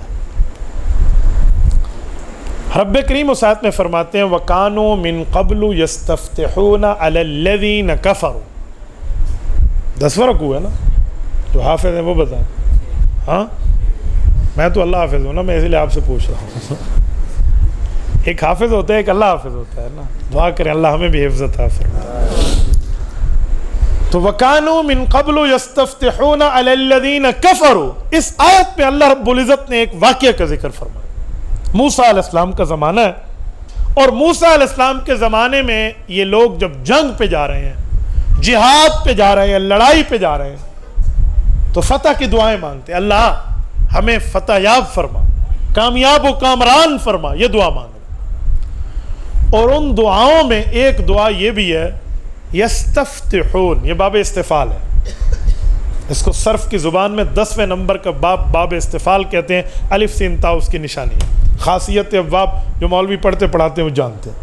رب کریم اس آیت میں فرماتے ہیں وَكَانُوا مِن قَبْلُ يَسْتَفْتِحُونَ عَلَى الَّذِينَ كَفَرُوا. 10واں رکوع ہے نا, جو حافظ ہیں وہ بتائیں. ہاں میں تو اللہ حافظ ہوں نا, میں اسی لیے آپ سے پوچھ رہا ہوں. ایک حافظ ہوتا ہے, ایک اللہ حافظ ہوتا ہے نا. دعا کریں اللہ ہمیں بھی حفظ عطا فرمائے. تو وَكَانُوا مِن قَبْلُ يَسْتَفْتِحُونَ عَلَى الَّذِينَ كَفَرُوا. اس آیت پہ اللہ رب العزت نے ایک واقعہ کا ذکر فرمایا. موسیٰ علیہ السلام کا زمانہ ہے, اور موسیٰ علیہ السلام کے زمانے میں یہ لوگ جب جنگ پہ جا رہے ہیں, جہاد پہ جا رہے ہیں, لڑائی پہ جا رہے ہیں, تو فتح کی دعائیں مانگتے ہیں. اللہ ہمیں فتح یاب فرما, کامیاب و کامران فرما, یہ دعا مانگ. اور ان دعاؤں میں ایک دعا یہ بھی ہے یستفتحون, یہ باب استفعال ہے. اس کو صرف کی زبان میں 10ویں نمبر کا باب استفعال کہتے ہیں. الف سین تا اس کی نشانی ہے. خاصیت ابواب جو مولوی پڑھتے پڑھاتے ہیں وہ جانتے ہیں.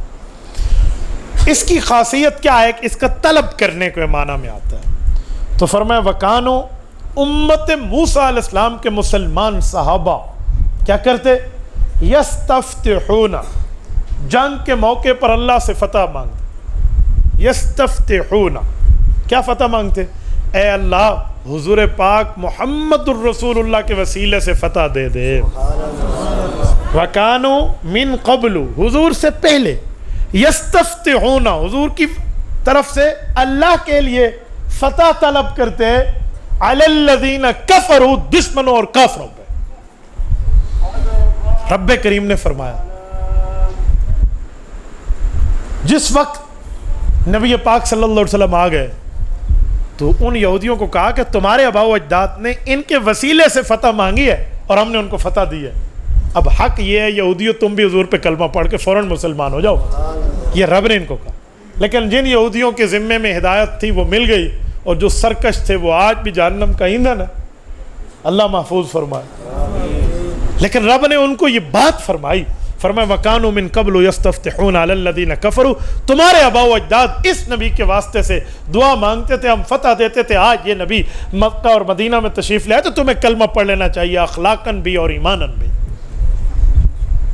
اس کی خاصیت کیا ہے کہ اس کا طلب کرنے کے معنی میں آتا ہے. تو فرمایا وکانو, امت موسیٰ علیہ السلام کے مسلمان صحابہ کیا کرتے, یستفتحون, جنگ کے موقع پر اللہ سے فتح مانگتے. یستفتحون, کیا فتح مانگتے, اے اللہ حضور پاک محمد الرسول اللہ کے وسیلے سے فتح دے دے. وَكَانُوا مِن قَبْلُ, حضور سے پہلے, یستفتحون, حضور کی طرف سے اللہ کے لیے فتح طلب کرتے عَلَى الَّذِينَ كَفَرُوا, دشمنوں اور کافروں پہ. رب کریم نے فرمایا جس وقت نبی پاک صلی اللہ علیہ وسلم آ گئے تو ان یہودیوں کو کہا کہ تمہارے آباء و اجداد نے ان کے وسیلے سے فتح مانگی ہے اور ہم نے ان کو فتح دی ہے. اب حق یہ ہے یہودیوں تم بھی حضور پہ کلمہ پڑھ کے فوراً مسلمان ہو جاؤ, یہ رب نے ان کو کہا. لیکن جن یہودیوں کے ذمے میں ہدایت تھی وہ مل گئی, اور جو سرکش تھے وہ آج بھی جہنم کا ایندھن ہے. اللہ محفوظ فرمائے. لیکن رب نے ان کو یہ بات فرمائی, فرمایا وَكَانُوا مِن قَبْلُ يَسْتَفْتِحُونَ عَلَى الَّذِينَ كَفَرُوا, تمہارے آباء و اجداد اس نبی کے واسطے سے دعا مانگتے تھے, ہم فتح دیتے تھے. آج یہ نبی مکہ اور مدینہ میں تشریف لائے تو تمہیں کلمہ پڑھ لینا چاہیے, اخلاقاً بھی اور ایماناً بھی.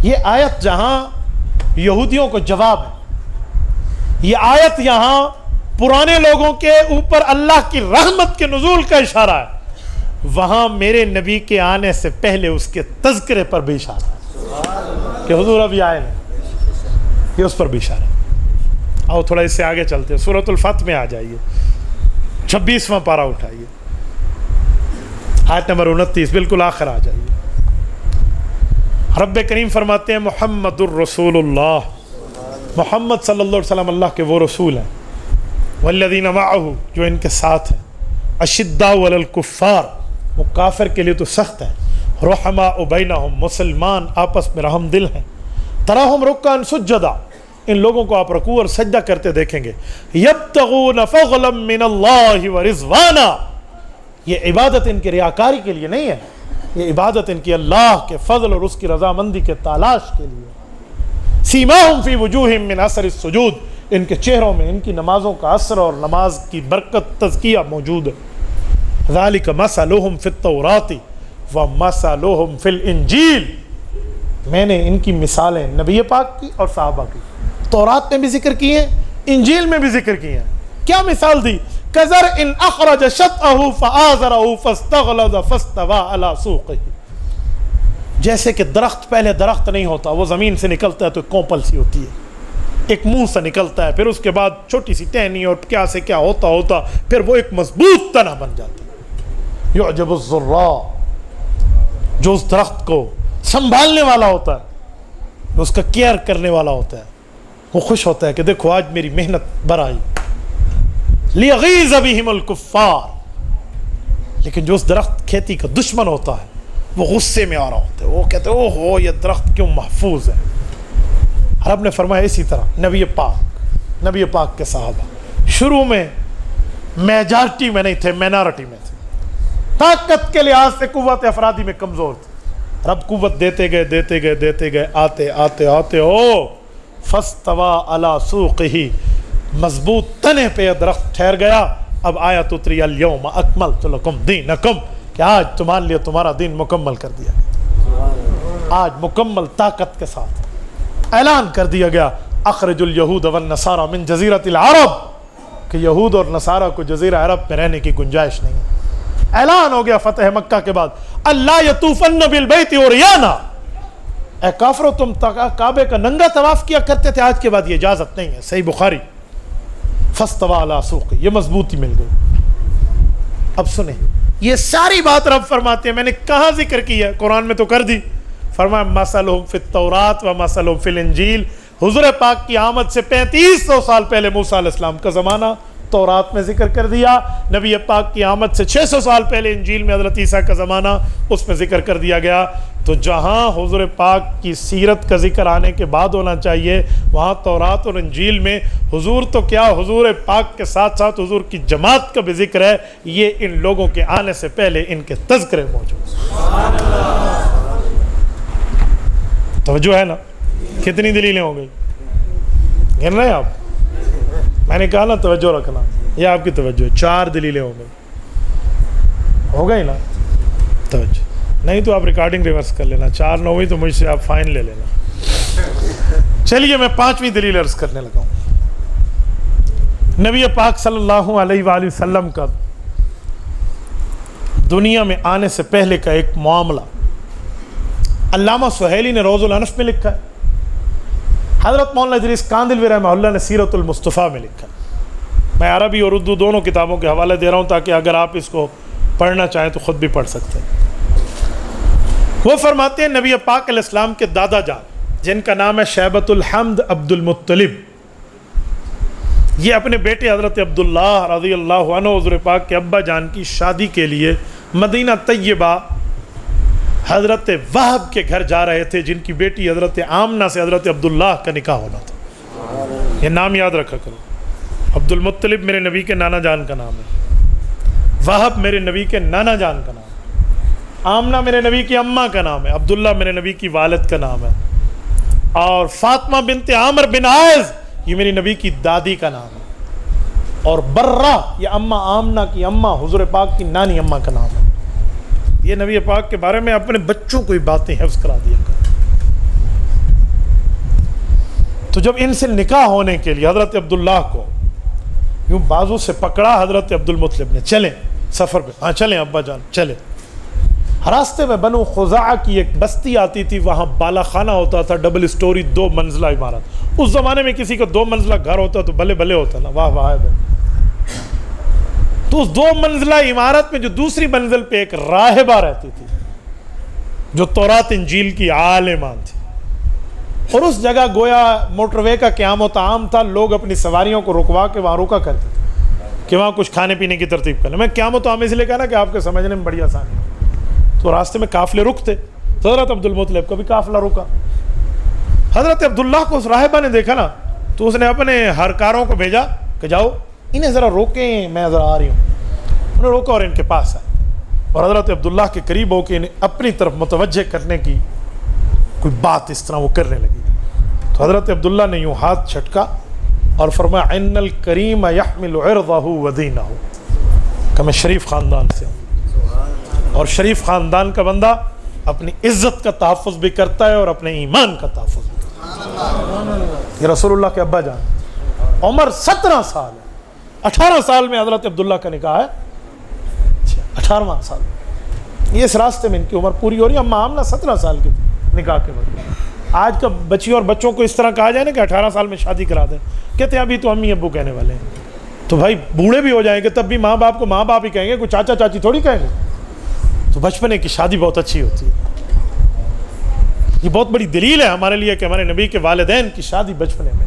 یہ آیت جہاں یہودیوں کو جواب ہے, یہ آیت یہاں پرانے لوگوں کے اوپر اللہ کی رحمت کے نزول کا اشارہ ہے, وہاں میرے نبی کے آنے سے پہلے اس کے تذکرے پر بھی اشارہ ہے کہ حضور ابھی آئے نہیں, یہ اس پر بھی اشارہ ہے. آؤ تھوڑا اس سے آگے چلتے ہیں. سورۃ الفتح میں آ جائیے, 26واں پارہ اٹھائیے, آیت نمبر 29, بالکل آخر آ جائیے. رب کریم فرماتے ہیں محمد الرسول اللہ, محمد صلی اللہ علیہ وسلم اللہ کے وہ رسول ہیں والذین معہ جو ان کے ساتھ ہیں، اشداء علی الکفار وہ کافر کے لیے تو سخت ہے، رحماء بینہم مسلمان آپس میں رحم دل ہیں، تراہم رکعا سجدا ان لوگوں کو آپ رکوع اور سجدہ کرتے دیکھیں گے، یبتغون فضلا من اللہ ورضوانا یہ عبادت ان کی ریاکاری کے لیے نہیں ہے، یہ عبادت ان کی اللہ کے فضل اور اس کی رضامندی کے تلاش کے لیے۔ سیماہم فی وجوہہم من اثر السجود ان کے چہروں میں ان کی نمازوں کا اثر اور نماز کی برکت تزکیہ موجود ہے۔ ذالک مثلہم فی التوراۃ ومثلہم فی الانجیل میں نے ان کی مثالیں نبی پاک کی اور صحابہ کی تورات میں بھی ذکر کی ہیں، انجیل میں بھی ذکر کی ہیں۔ کیا مثال دی؟ کزرع اخرج شطأہ فآزرہ فاستغلظ فاستوى علی سوقہ جیسے کہ درخت پہلے درخت نہیں ہوتا، وہ زمین سے نکلتا ہے تو ایک کوپل سی ہوتی ہے، ایک منہ سے نکلتا ہے، پھر اس کے بعد چھوٹی سی ٹہنی اور کیا سے کیا ہوتا پھر وہ ایک مضبوط تنا بن جاتا ہے۔ یعجب الزراع جو اس درخت کو سنبھالنے والا ہوتا ہے، جو اس کا کیئر کرنے والا ہوتا ہے، وہ خوش ہوتا ہے کہ دیکھو آج میری محنت برآئی۔ لیغیظ بہم الکفار لیکن جو اس درخت کھیتی کا دشمن ہوتا ہے وہ غصے میں آ رہا ہوتا ہے، وہ کہتے ہیں اوہو یہ درخت کیوں محفوظ ہے۔ رب نے فرمایا اسی طرح نبی پاک کے صحابہ شروع میں میجارٹی میں نہیں تھے، مینارٹی میں تھے، طاقت کے لحاظ سے قوت افرادی میں کمزور تھے، رب قوت دیتے گئے آتے فاستوى علی سوقہ مضبوط تنے پہ درخت ٹھہر گیا۔ اب آیت اتری الیوم اکملت لکم دینکم کہ آج تمہارے لیے تمہارا دین مکمل کر دیا گیا، آج مکمل طاقت کے ساتھ اعلان کر دیا گیا اخرج الیہود والنصارى من جزیرۃ العرب کہ یہود اور نصارہ کو جزیرہ عرب میں رہنے کی گنجائش نہیں ہے۔ اعلان ہو گیا فتح مکہ کے بعد اللہ یطوفن بالبیت عریانا اے کافرو تم کعبے کا ننگا طواف کیا کرتے تھے، آج کے بعد یہ اجازت نہیں ہے۔ صحیح بخاری۔ فاستوى علی سوقہ یہ مضبوطی مل گئی۔ اب سنیں یہ ساری بات رب فرماتے ہیں، میں نے کہاں ذکر کی ہے؟ قرآن میں تو کر دی، فرمایا مثلہم فی التوراۃ ومثلہم فی الانجیل۔ حضور پاک کی آمد سے 3500 سال پہلے موسیٰ علیہ السلام کا زمانہ تورات میں ذکر کر دیا، نبی پاک کی آمد سے 600 سال پہلے انجیل میں حضرت عیسیٰ کا زمانہ اس میں ذکر کر دیا گیا۔ تو جہاں حضور پاک کی سیرت کا ذکر آنے کے بعد ہونا چاہیے وہاں تورات اور انجیل میں حضور تو کیا حضور پاک کے ساتھ ساتھ حضور کی جماعت کا بھی ذکر ہے، یہ ان لوگوں کے آنے سے پہلے ان کے تذکرے موجود۔ توجہ ہے نا؟ کتنی دلیلیں ہو گئی؟ گن رہے ہیں آپ؟ میں نے کہا نا توجہ رکھنا، یہ آپ کی توجہ ہے، 4 دلیلیں ہو گئی، ہو گئی نا توجہ؟ نہیں تو آپ ریکارڈنگ ریورس کر لینا، 4 نہ ہوئی تو مجھ سے آپ فائن لے لینا۔ چلیے میں 5ویں دلیل عرض کرنے لگا ہوں۔ نبی پاک صلی اللہ علیہ وآلہ وسلم کا دنیا میں آنے سے پہلے کا ایک معاملہ علامہ سہیلی نے روض الانف میں لکھا ہے، حضرت مولانا ادریس کاندلوی رحمہ اللہ نے سیرت المصطفیٰ میں لکھا ہے۔ میں عربی اور اردو دونوں کتابوں کے حوالے دے رہا ہوں تاکہ اگر آپ اس کو پڑھنا چاہیں تو خود بھی پڑھ سکتے ہیں۔ وہ فرماتے ہیں نبی پاک علیہ السلام کے دادا جان جن کا نام ہے شیبۃ الحمد عبد المطلب، یہ اپنے بیٹے حضرت عبداللہ رضی اللہ عنہ حضور پاک کے ابا جان کی شادی کے لیے مدینہ طیبہ حضرت وہب کے گھر جا رہے تھے، جن کی بیٹی حضرت آمنہ سے حضرت عبداللہ کا نکاح ہونا تھا۔ یہ نام یاد رکھا کرو، عبد المطلب میرے نبی کے نانا جان کا نام ہے، وہب میرے نبی کے نانا جان کا نام ہے، آمنہ میرے نبی کی اماں کا نام ہے، عبداللہ میرے نبی کی والد کا نام ہے، اور فاطمہ بنت عامر بن عائز یہ میری نبی کی دادی کا نام ہے، اور برہ یہ اماں آمنہ کی اماں حضور پاک کی نانی اماں کا نام ہے۔ یہ نبی پاک کے بارے میں اپنے بچوں کو یہ باتیں حفظ کرا دیا کر۔ تو جب ان سے نکاح ہونے کے لیے حضرت عبداللہ کو یوں بازو سے پکڑا حضرت عبد المطلب نے، چلیں سفر پہ، ہاں چلیں ابا جان چلیں۔ راستے میں بنو خزاعہ کی ایک بستی آتی تھی، وہاں بالا خانہ ہوتا تھا، ڈبل سٹوری 2 منزلہ عمارت۔ اس زمانے میں کسی کا 2 منزلہ گھر ہوتا تو بلے بلے ہوتا نا، واہ واہ ہے۔ تو اس 2 منزلہ عمارت میں جو دوسری منزل پہ ایک راہبہ رہتی تھی جو تورات انجیل کی عالمہ تھی، اور اس جگہ گویا موٹر وے کا قیام و طعام تھا، لوگ اپنی سواریوں کو رکوا کے وہاں رکا کرتے تھے۔ کہ وہاں کچھ کھانے پینے کی ترتیب کرنا. میں قیامت و عام اس لیے کہا نا کہ آپ کے سمجھنے میں بڑی آسانی ہے. تو راستے میں قافلے رکتے, تو حضرت عبد المطلب کا بھی قافلہ رکا. حضرت عبداللہ کو اس راہبہ نے دیکھا نا, تو اس نے اپنے ہرکاروں کو بھیجا کہ جاؤ انہیں ذرا روکیں, میں ذرا آ رہی ہوں. انہوں نے روکا اور ان کے پاس آئے اور حضرت عبداللہ کے قریب ہو کے انہیں اپنی طرف متوجہ کرنے کی کوئی بات اس طرح وہ کرنے لگی. تو حضرت عبداللہ نے یوں ہاتھ چھٹکا اور فرمایا ان الکریم یحمل عرضہ و دینہ, کہ میں شریف خاندان سے ہوں اور شریف خاندان کا بندہ اپنی عزت کا تحفظ بھی کرتا ہے اور اپنے ایمان کا تحفظ بھی کرتا ہے. یہ رسول اللہ کے ابا جان, عمر 17 سال ہے, 18 سال میں حضرت عبداللہ کا نکاح ہے, 18واں سال یہ اس راستے میں ان کی عمر پوری ہو رہی ہے. اما آمنہ 17 سال کی تھی نکاح کے وقت. آج کا بچی اور بچوں کو اس طرح کہا جائے نا کہ 18 سال میں شادی کرا دیں, کہتے ہیں ابھی تو امی ابو کہنے والے ہیں. تو بھائی بوڑھے بھی ہو جائیں گے تب بھی ماں باپ کو ماں باپ ہی کہیں گے, کوئی چاچا چاچی تھوڑی کہیں گے. تو بچپنے کی شادی بہت اچھی ہوتی ہے. یہ بہت بڑی دلیل ہے ہمارے لیے کہ ہمارے نبی کے والدین کی شادی بچپنے میں.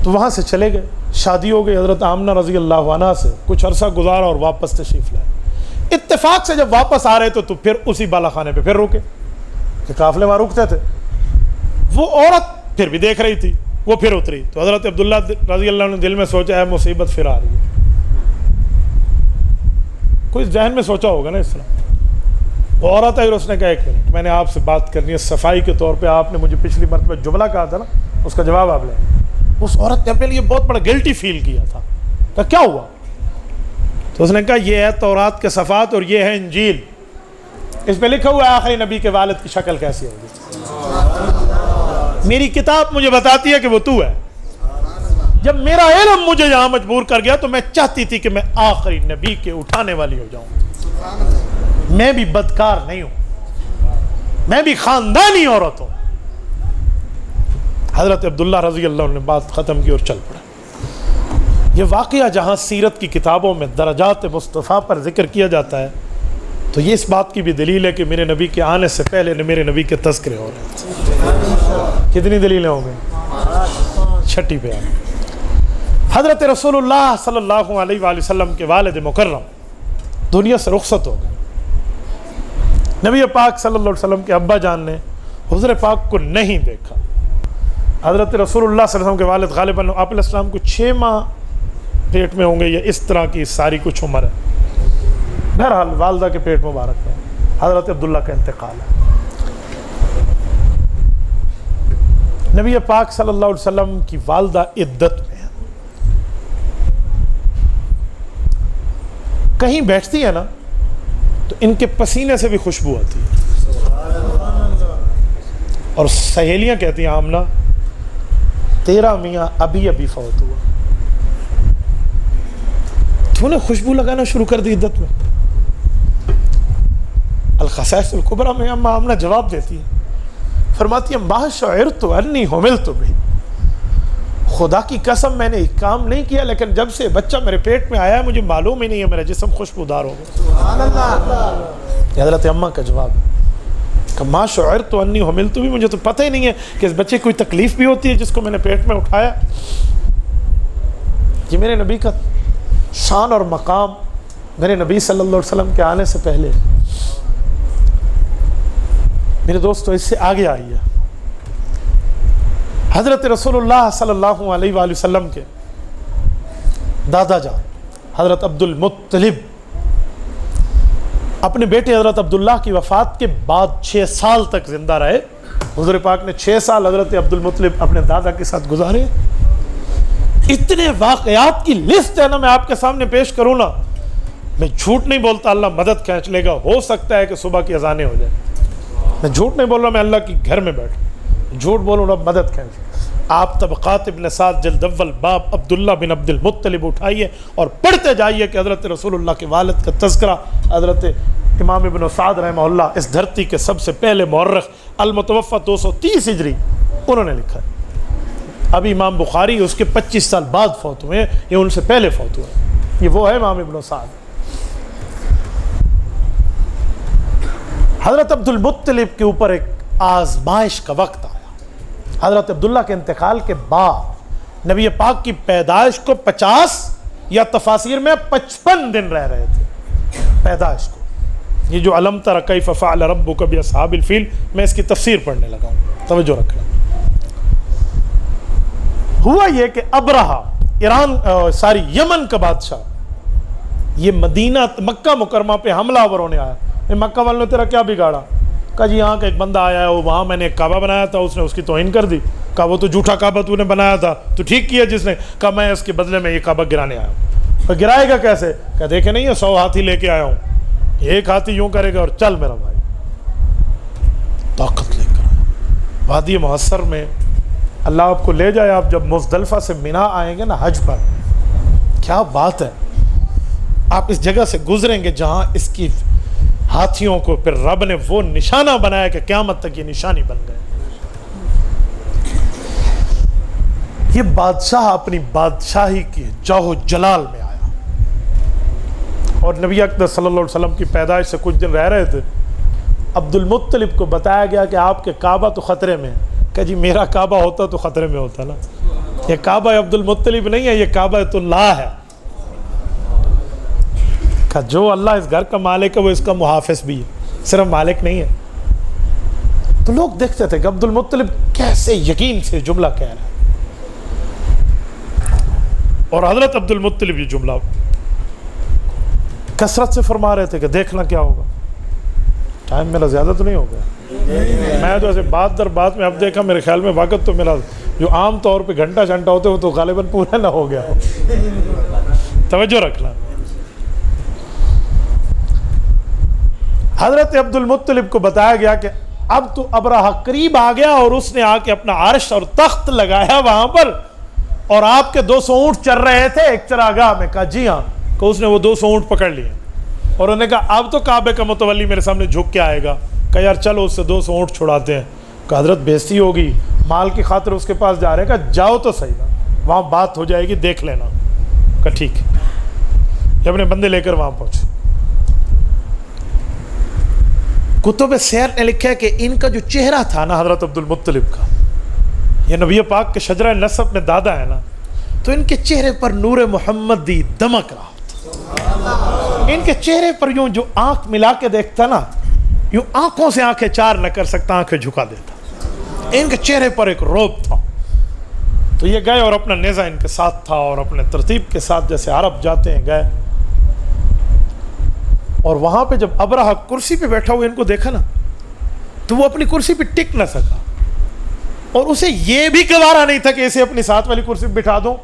تو وہاں سے چلے گئے, شادی ہو گئی حضرت آمنہ رضی اللہ عنہ سے, کچھ عرصہ گزارا اور واپس تشریف لائے. اتفاق سے جب واپس آ رہے تو پھر اسی بالا خانے پہ پھر رکے, کہ قافلے وہاں رکتے تھے. وہ عورت پھر بھی دیکھ رہی تھی, وہ پھر اتری. تو حضرت عبداللہ رضی اللہ عنہ نے دل میں سوچا ہے مصیبت پھر آ رہی ہے. کوئی ذہن میں سوچا ہوگا نا اس طرح. وہ عورت آئی اور اس نے کہا ایک منٹ, میں نے آپ سے بات کرنی ہے صفائی کے طور پہ. آپ نے مجھے پچھلی مرتبہ جملہ کہا تھا نا, اس کا جواب آپ لیں. اس عورت نے اپنے لیے بہت بڑا گلٹی فیل کیا تھا. کہا کیا ہوا؟ تو اس نے کہا یہ ہے تورات کے صفحات اور یہ ہے انجیل, اس پہ لکھا ہوا ہے آخری نبی کے والد کی شکل کیسی ہوگی. میری کتاب مجھے بتاتی ہے کہ وہ تو ہے. جب میرا علم مجھے یہاں مجبور کر گیا تو میں چاہتی تھی کہ میں آخری نبی کے اٹھانے والی ہو جاؤں. میں بھی بدکار نہیں ہوں, میں بھی خاندانی عورت ہوں. حضرت عبداللہ رضی اللہ عنہ نے بات ختم کی اور چل پڑے. یہ واقعہ جہاں سیرت کی کتابوں میں درجات مصطفیٰ پر ذکر کیا جاتا ہے تو یہ اس بات کی بھی دلیل ہے کہ میرے نبی کے آنے سے پہلے میرے نبی کے تذکرے ہو رہے ہیں. کتنی دلیلیں ہو گئی؟ چھٹی پہ آئے. حضرت رسول اللہ صلی اللہ علیہ وآلہ وسلم کے والد مکرم دنیا سے رخصت ہو گئے. نبی پاک صلی اللہ علیہ وسلم کے ابا جان نے حضور پاک کو نہیں دیکھا. حضرت رسول اللہ صلی اللہ علیہ وسلم کے والد غالباً آپ علیہ السلام کو 6 ماہ پیٹ میں ہوں گے یا اس طرح کی ساری کچھ عمر ہے. بہرحال والدہ کے پیٹ مبارک میں حضرت عبداللہ کا انتقال ہے. نبی پاک صلی اللہ علیہ وسلم کی والدہ عدت میں ہے. کہیں بیٹھتی ہے نا تو ان کے پسینے سے بھی خوشبو آتی ہے. اور سہیلیاں کہتی ہیں آمنہ تیرا میاں ابھی ابھی فوت ہوا, تو نے خوشبو لگانا شروع کر دی عدت میں. الخصائص الکبریٰ میں اما آمنہ جواب دیتی ہے, فرماتی ہے ما شعرت انی حملت بھی, خدا کی قسم میں نے ایک کام نہیں کیا لیکن جب سے بچہ میرے پیٹ میں آیا ہے مجھے معلوم ہی نہیں ہے میرا جسم خوشبودار ہو گیا. سبحان اللہ. حضرت اماں کا جواب ہے کہ ما شعرت انی حملت بھی, مجھے تو پتہ ہی نہیں ہے کہ اس بچے کوئی تکلیف بھی ہوتی ہے جس کو میں نے پیٹ میں اٹھایا. یہ میرے نبی کا شان اور مقام میرے نبی صلی اللہ علیہ وسلم کے آنے سے پہلے. میرے دوستو اس سے آگے آئی ہے حضرت رسول اللہ صلی اللہ علیہ وآلہ وسلم کے دادا جان حضرت عبد المطلب اپنے بیٹے حضرت عبداللہ کی وفات کے بعد 6 سال تک زندہ رہے. حضور پاک نے 6 سال حضرت عبد المطلب اپنے دادا کے ساتھ گزارے. اتنے واقعات کی لسٹ ہے نا, میں آپ کے سامنے پیش کروں نا, میں جھوٹ نہیں بولتا, اللہ مدد کھینچ لے گا. ہو سکتا ہے کہ صبح کی اذانیں ہو جائے. میں جھوٹ نہیں بول رہا, میں اللہ کی گھر میں بیٹھا جھوٹ بولوں, رب مدد کھینچ. آپ طبقات ابن سعد جلد اول باب عبداللہ بن عبد المطلب اٹھائیے اور پڑھتے جائیے کہ حضرت رسول اللہ کے والد کا تذکرہ حضرت امام ابن سعد رحمہ اللہ اس دھرتی کے سب سے پہلے مورخ المتوفى 230 ہجری انہوں نے لکھا ہے. ابھی امام بخاری اس کے 25 سال بعد فوت ہوئے ہیں, یہ ان سے پہلے فوت ہوئے ہیں. یہ وہ ہے امام ابن سعد. حضرت عبد المطلب کے اوپر ایک آزمائش کا وقت آیا. حضرت عبداللہ کے انتقال کے بعد نبی پاک کی پیدائش کو 50 یا تفاسیر میں 55 دن رہ رہے تھے پیدائش کو. یہ جو الم تر کیف فعل ربک باصحاب الفیل، میں اس کی تفسیر پڑھنے لگا ہوں، توجہ رکھنا. ہوا یہ کہ ابرہہ ایران یمن کا بادشاہ، یہ مدینہ مکہ مکرمہ پہ حملہ آور ہونے آیا. مکہ والوں نے تیرا کیا بگاڑا؟ کہا جی یہاں کا ایک بندہ آیا ہے، وہاں میں نے ایک کعبہ بنایا تھا، اس نے اس کی توہین کر دی. کہا وہ تو جھوٹا کعبہ تو نے بنایا تھا، تو ٹھیک کیا جس نے. کہا میں اس کے بدلے میں یہ کعبہ گرانے آیا ہوں. تو گرائے گا کیسے؟ کہا دیکھے نہیں ہے 100 ہاتھی لے کے آیا ہوں، ایک ہاتھی یوں کرے گا اور چل میرا بھائی، طاقت لے کر آیا. وادی محصر میں اللہ آپ کو لے جائے، آپ جب مزدلفہ سے مینا آئیں گے نا حج پر، کیا بات ہے، آپ اس جگہ سے گزریں گے جہاں اس کی ہاتھیوں کو پھر رب نے وہ نشانہ بنایا کہ قیامت تک یہ نشانی بن گئے. یہ بادشاہ اپنی بادشاہی کی جاہ و جلال میں آیا، اور نبی اکرم صلی اللہ علیہ وسلم کی پیدائش سے کچھ دن رہ رہے تھے. عبد المطلب کو بتایا گیا کہ آپ کے کعبہ تو خطرے میں ہے. کہ جی میرا کعبہ ہوتا تو خطرے میں ہوتا نا، یہ کعبہ عبد المطلب نہیں ہے، یہ کعبہ تو اللہ ہے. کہ جو اللہ اس گھر کا مالک ہے وہ اس کا محافظ بھی ہے، صرف مالک نہیں ہے. تو لوگ دیکھتے تھے کہ عبد المطلب کیسے یقین سے جملہ کہہ رہا ہے، اور حضرت عبد المطلب یہ جملہ کثرت سے فرما رہے تھے کہ دیکھنا کیا ہوگا. ٹائم میرا زیادہ تو نہیں ہو گیا؟ میں تو ایسے بات در بات میں اب دیکھا، میرے خیال میں وقت تو میرا جو عام طور پہ گھنٹہ ہوتے وہ تو غالباً پورا نہ ہو گیا. توجہ رکھنا. حضرت عبد المطلب کو بتایا گیا کہ اب تو ابرہہ قریب آ گیا، اور اس نے آ کے اپنا عرش اور تخت لگایا وہاں پر، اور آپ کے 200 اونٹ چل رہے تھے ایک چراگاہ میں. کہا جی ہاں. کہ اس نے وہ 200 اونٹ پکڑ لیے، اور انہوں نے کہا اب تو کعبے کا متولی میرے سامنے جھک کے آئے گا. کہا یار چلو اس سے 200 اونٹ چھڑاتے ہیں. کہ حضرت بےزتی ہوگی، مال کی خاطر اس کے پاس جا رہے ہیں. کہا جاؤ تو صحیح نا، وہاں بات ہو جائے گی، دیکھ لینا. کہا ٹھیک ہے. یہ اپنے بندے لے کر وہاں پہنچے. کتب سیر نے لکھا ہے کہ ان کا جو چہرہ تھا نا حضرت عبد المطلب کا، یہ نبی پاک کے شجرہ نسب میں دادا ہے نا، تو ان کے چہرے پر نور محمدی دمک رہا تھا. ان کے چہرے پر یوں جو آنکھ ملا کے دیکھتا نا، یوں آنکھوں سے آنکھیں چار نہ کر سکتا، آنکھیں جھکا دیتا. ان کے چہرے پر ایک روب تھا. تو یہ گئے اور اپنا نیزہ ان کے ساتھ تھا، اور اپنے ترتیب کے ساتھ جیسے عرب جاتے ہیں گئے. اور وہاں پہ جب ابرہہ کرسی پہ بیٹھا ہوا ان کو دیکھا نا، تو وہ اپنی کرسی پہ ٹک نہ سکا، اور اسے یہ بھی گوارا نہیں تھا کہ اسے اپنی ساتھ والی کرسی پہ بٹھا دوں.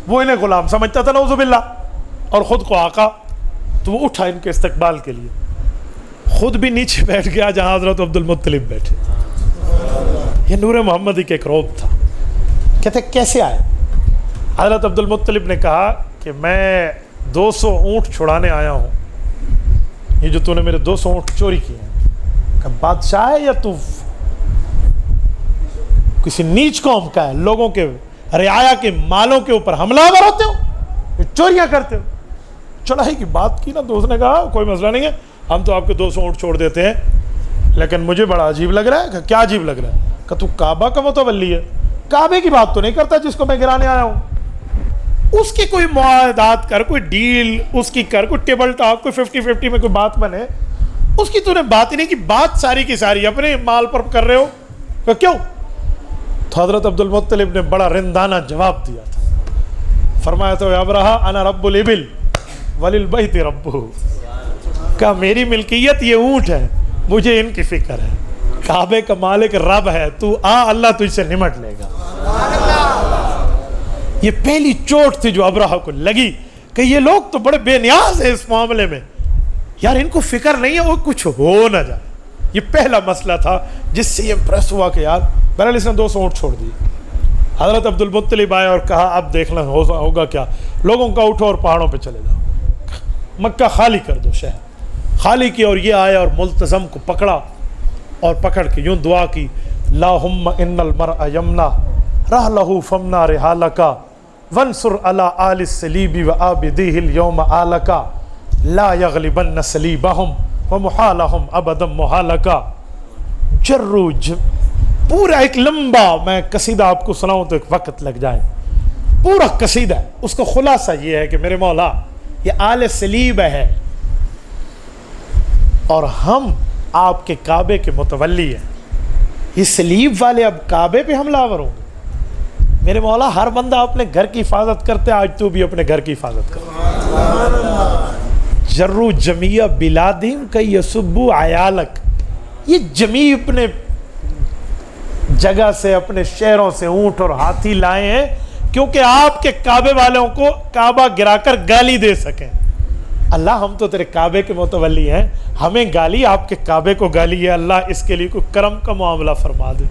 وہ انہیں غلام سمجھتا تھا نعوذ باللہ، اور خود کو آقا. تو وہ اٹھا ان کے استقبال کے لیے، خود بھی نیچے بیٹھ گیا جہاں حضرت عبد المطلب بیٹھے. یہ نور محمدی کے ایک روب تھا. کہتے کیسے آئے؟ حضرت عبد المطلب نے کہا کہ میں 200 اونٹ چھڑانے آیا ہوں. یہ جو تو نے میرے 200 اونٹ چوری کیے ہیں، کہ بادشاہ ہے یا تو کسی نیچ قوم کا ہے؟ لوگوں کے رعایا کے مالوں کے اوپر حملہ آور ہوتے ہو، چوریاں کرتے ہو. چڑھائی کی بات کی نا، تو اس نے کہا کوئی مسئلہ نہیں ہے، ہم تو آپ کے 200 اونٹ چھوڑ دیتے ہیں، لیکن مجھے بڑا عجیب لگ رہا ہے. کہ کیا عجیب لگ رہا ہے؟ کہ تو کعبہ کا متولی ہے، کعبے کی بات تو نہیں کرتا جس کو میں گرانے آیا ہوں. اس کی کوئی معاہدات کر، کوئی ڈیل اس کی کر، کوئی ٹیبل ٹاک، کوئی 50-50 میں کوئی بات بنے. اس کی تو نے بات ہی نہیں کی، بات ساری کی ساری اپنے مال پر کر رہے ہو. کہ کیوں؟ تو حضرت عبد المطلب نے بڑا رندانہ جواب دیا تھا. فرمایا تو ابرہہ انا رب الابل وللبیت ربہ. کہا میری ملکیت یہ اونٹ ہے، مجھے ان کی فکر ہے. کعبے کا مالک رب ہے، تو اللہ تجھ سے نمٹ لے گا. یہ پہلی چوٹ تھی جو ابرہہ کو لگی کہ یہ لوگ تو بڑے بے نیاز ہیں اس معاملے میں، یار ان کو فکر نہیں ہے وہ کچھ ہو نہ جائے. یہ پہلا مسئلہ تھا جس سے یہ امپریس ہوا کہ یار بہرحال اس نے 200 اونٹ چھوڑ دی. حضرت عبد المطلب آئے اور کہا اب دیکھنا ہوگا کیا. لوگوں کا اٹھو اور پہاڑوں پہ چلے جاؤ، مکہ خالی کر دو. شہر خالی کی، اور یہ آئے اور ملتزم کو پکڑا، اور پکڑ کے یوں دعا کی، اللہم ان المرء یمنا رحلہ فمنا رحالکا وانصر علی آل السلیب وآبدیہ اليوم آلکا لا یغلبن سلیبہم ومحالہم ابدا محالکا پورا ایک لمبا میں قصیدہ آپ کو سناؤں تو ایک وقت لگ جائے. پورا قصیدہ ہے. اس کا خلاصہ یہ ہے کہ میرے مولا یہ آل صلیب ہے اور ہم آپ کے کعبے کے متولی ہیں. یہ صلیب والے اب کعبے پہ حملہ آور ہوں. میرے مولا ہر بندہ اپنے گھر کی حفاظت کرتے, آج تو بھی اپنے گھر کی حفاظت کر. جرو جمیع بلادہم کی یسبو عیالک. یہ جمیع اپنے جگہ سے, اپنے شہروں سے اونٹ اور ہاتھی لائے ہیں کیونکہ آپ کے کعبے والوں کو کعبہ گرا کر گالی دے سکیں. اللہ ہم تو تیرے کعبے کے متولی ہیں, ہمیں گالی, آپ کے کعبے کو گالی ہے. اللہ اس کے لیے کوئی کرم کا معاملہ فرما دے.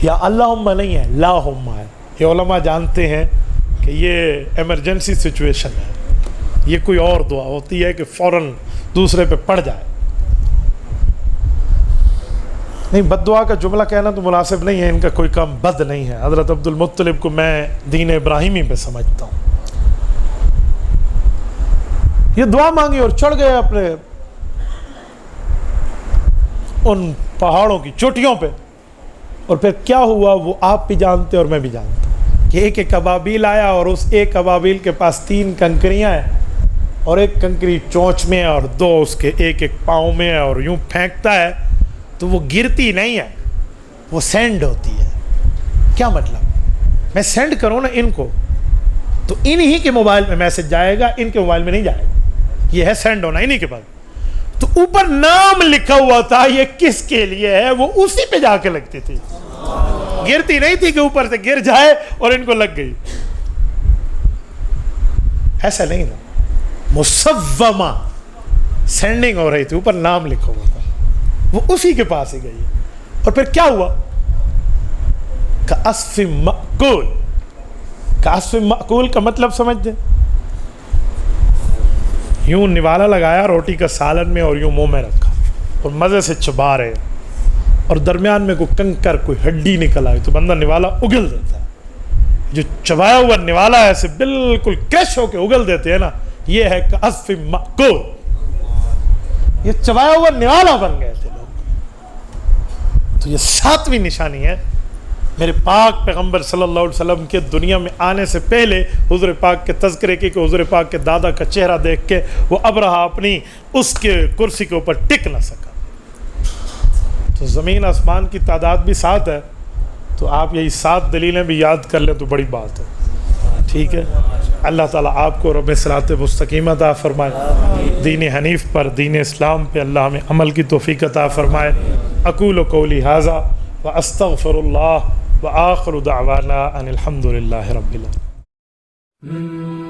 یا اللہم نہیں ہے, لاہم ہے. یہ علماء جانتے ہیں کہ یہ ایمرجنسی سچویشن ہے, یہ کوئی اور دعا ہوتی ہے کہ فوراً دوسرے پہ پڑ جائے. نہیں, بد دعا کا جملہ کہنا تو مناسب نہیں ہے, ان کا کوئی کام بد نہیں ہے. حضرت عبد المطلب کو میں دین ابراہیمی پہ سمجھتا ہوں. یہ دعا مانگی اور چڑھ گئے اپنے ان پہاڑوں کی چوٹیوں پہ. اور پھر کیا ہوا وہ آپ بھی جانتے اور میں بھی جانتا ہوں کہ ایک ابابیل آیا اور اس ایک ابابیل کے پاس 3 کنکریاں ہیں اور ایک کنکری چونچ میں ہے اور 2 اس کے ایک پاؤں میں ہے, اور یوں پھینکتا ہے تو وہ گرتی نہیں ہے, وہ سینڈ ہوتی ہے. کیا مطلب؟ میں سینڈ کروں نا ان کو تو انہی کے موبائل میں میسج جائے گا, ان کے موبائل میں نہیں جائے گا. یہ ہے سینڈ ہونا انہی کے پاس. تو اوپر نام لکھا ہوا تھا یہ کس کے لیے ہے, وہ اسی پہ جا کے لگتی تھی, گرتی نہیں تھی کہ اوپر سے گر جائے اور ان کو لگ گئی. ایسا نہیں نا, مسومہ سینڈنگ ہو رہی تھی, اوپر نام لکھا ہوا تھا, وہ اسی کے پاس ہی گئی. اور پھر کیا ہوا؟ کعصف مأکول. کعصف مأکول کا مطلب سمجھ دیں, یوں نوالا لگایا روٹی کا سالن میں اور یوں منہ میں رکھا اور مزے سے چبا رہے, اور درمیان میں کوئی کنکر کوئی ہڈی نکل آئی تو بندہ نوالا اگل دیتا ہے. جو چبایا ہوا نوالا ایسے بالکل کریش ہو کے اگل دیتے ہیں نا, یہ ہے کعصف مأکول. یہ چبایا ہوا نوالا بن گئے تھے لوگ. تو یہ 7ویں نشانی ہے میرے پاک پیغمبر صلی اللہ علیہ وسلم کے دنیا میں آنے سے پہلے حضور پاک کے تذکرے کی کہ حضور پاک کے دادا کا چہرہ دیکھ کے وہ ابرہہ اپنی اس کے کرسی کے اوپر ٹک نہ سکا. تو زمین آسمان کی تعداد بھی 7 ہے, تو آپ یہی 7 دلیلیں بھی یاد کر لیں تو بڑی بات ہے. ٹھیک ہے, اللہ تعالیٰ آپ کو رب صراط مستقیم عطا فرمائے, دین حنیف پر, دین اسلام پہ اللہ ہمیں عمل کی توفیق عطا فرمائے. اقول قولی ھذا واستغفر اللہ وآخر دعوانا ان الحمد للہ رب العالمین.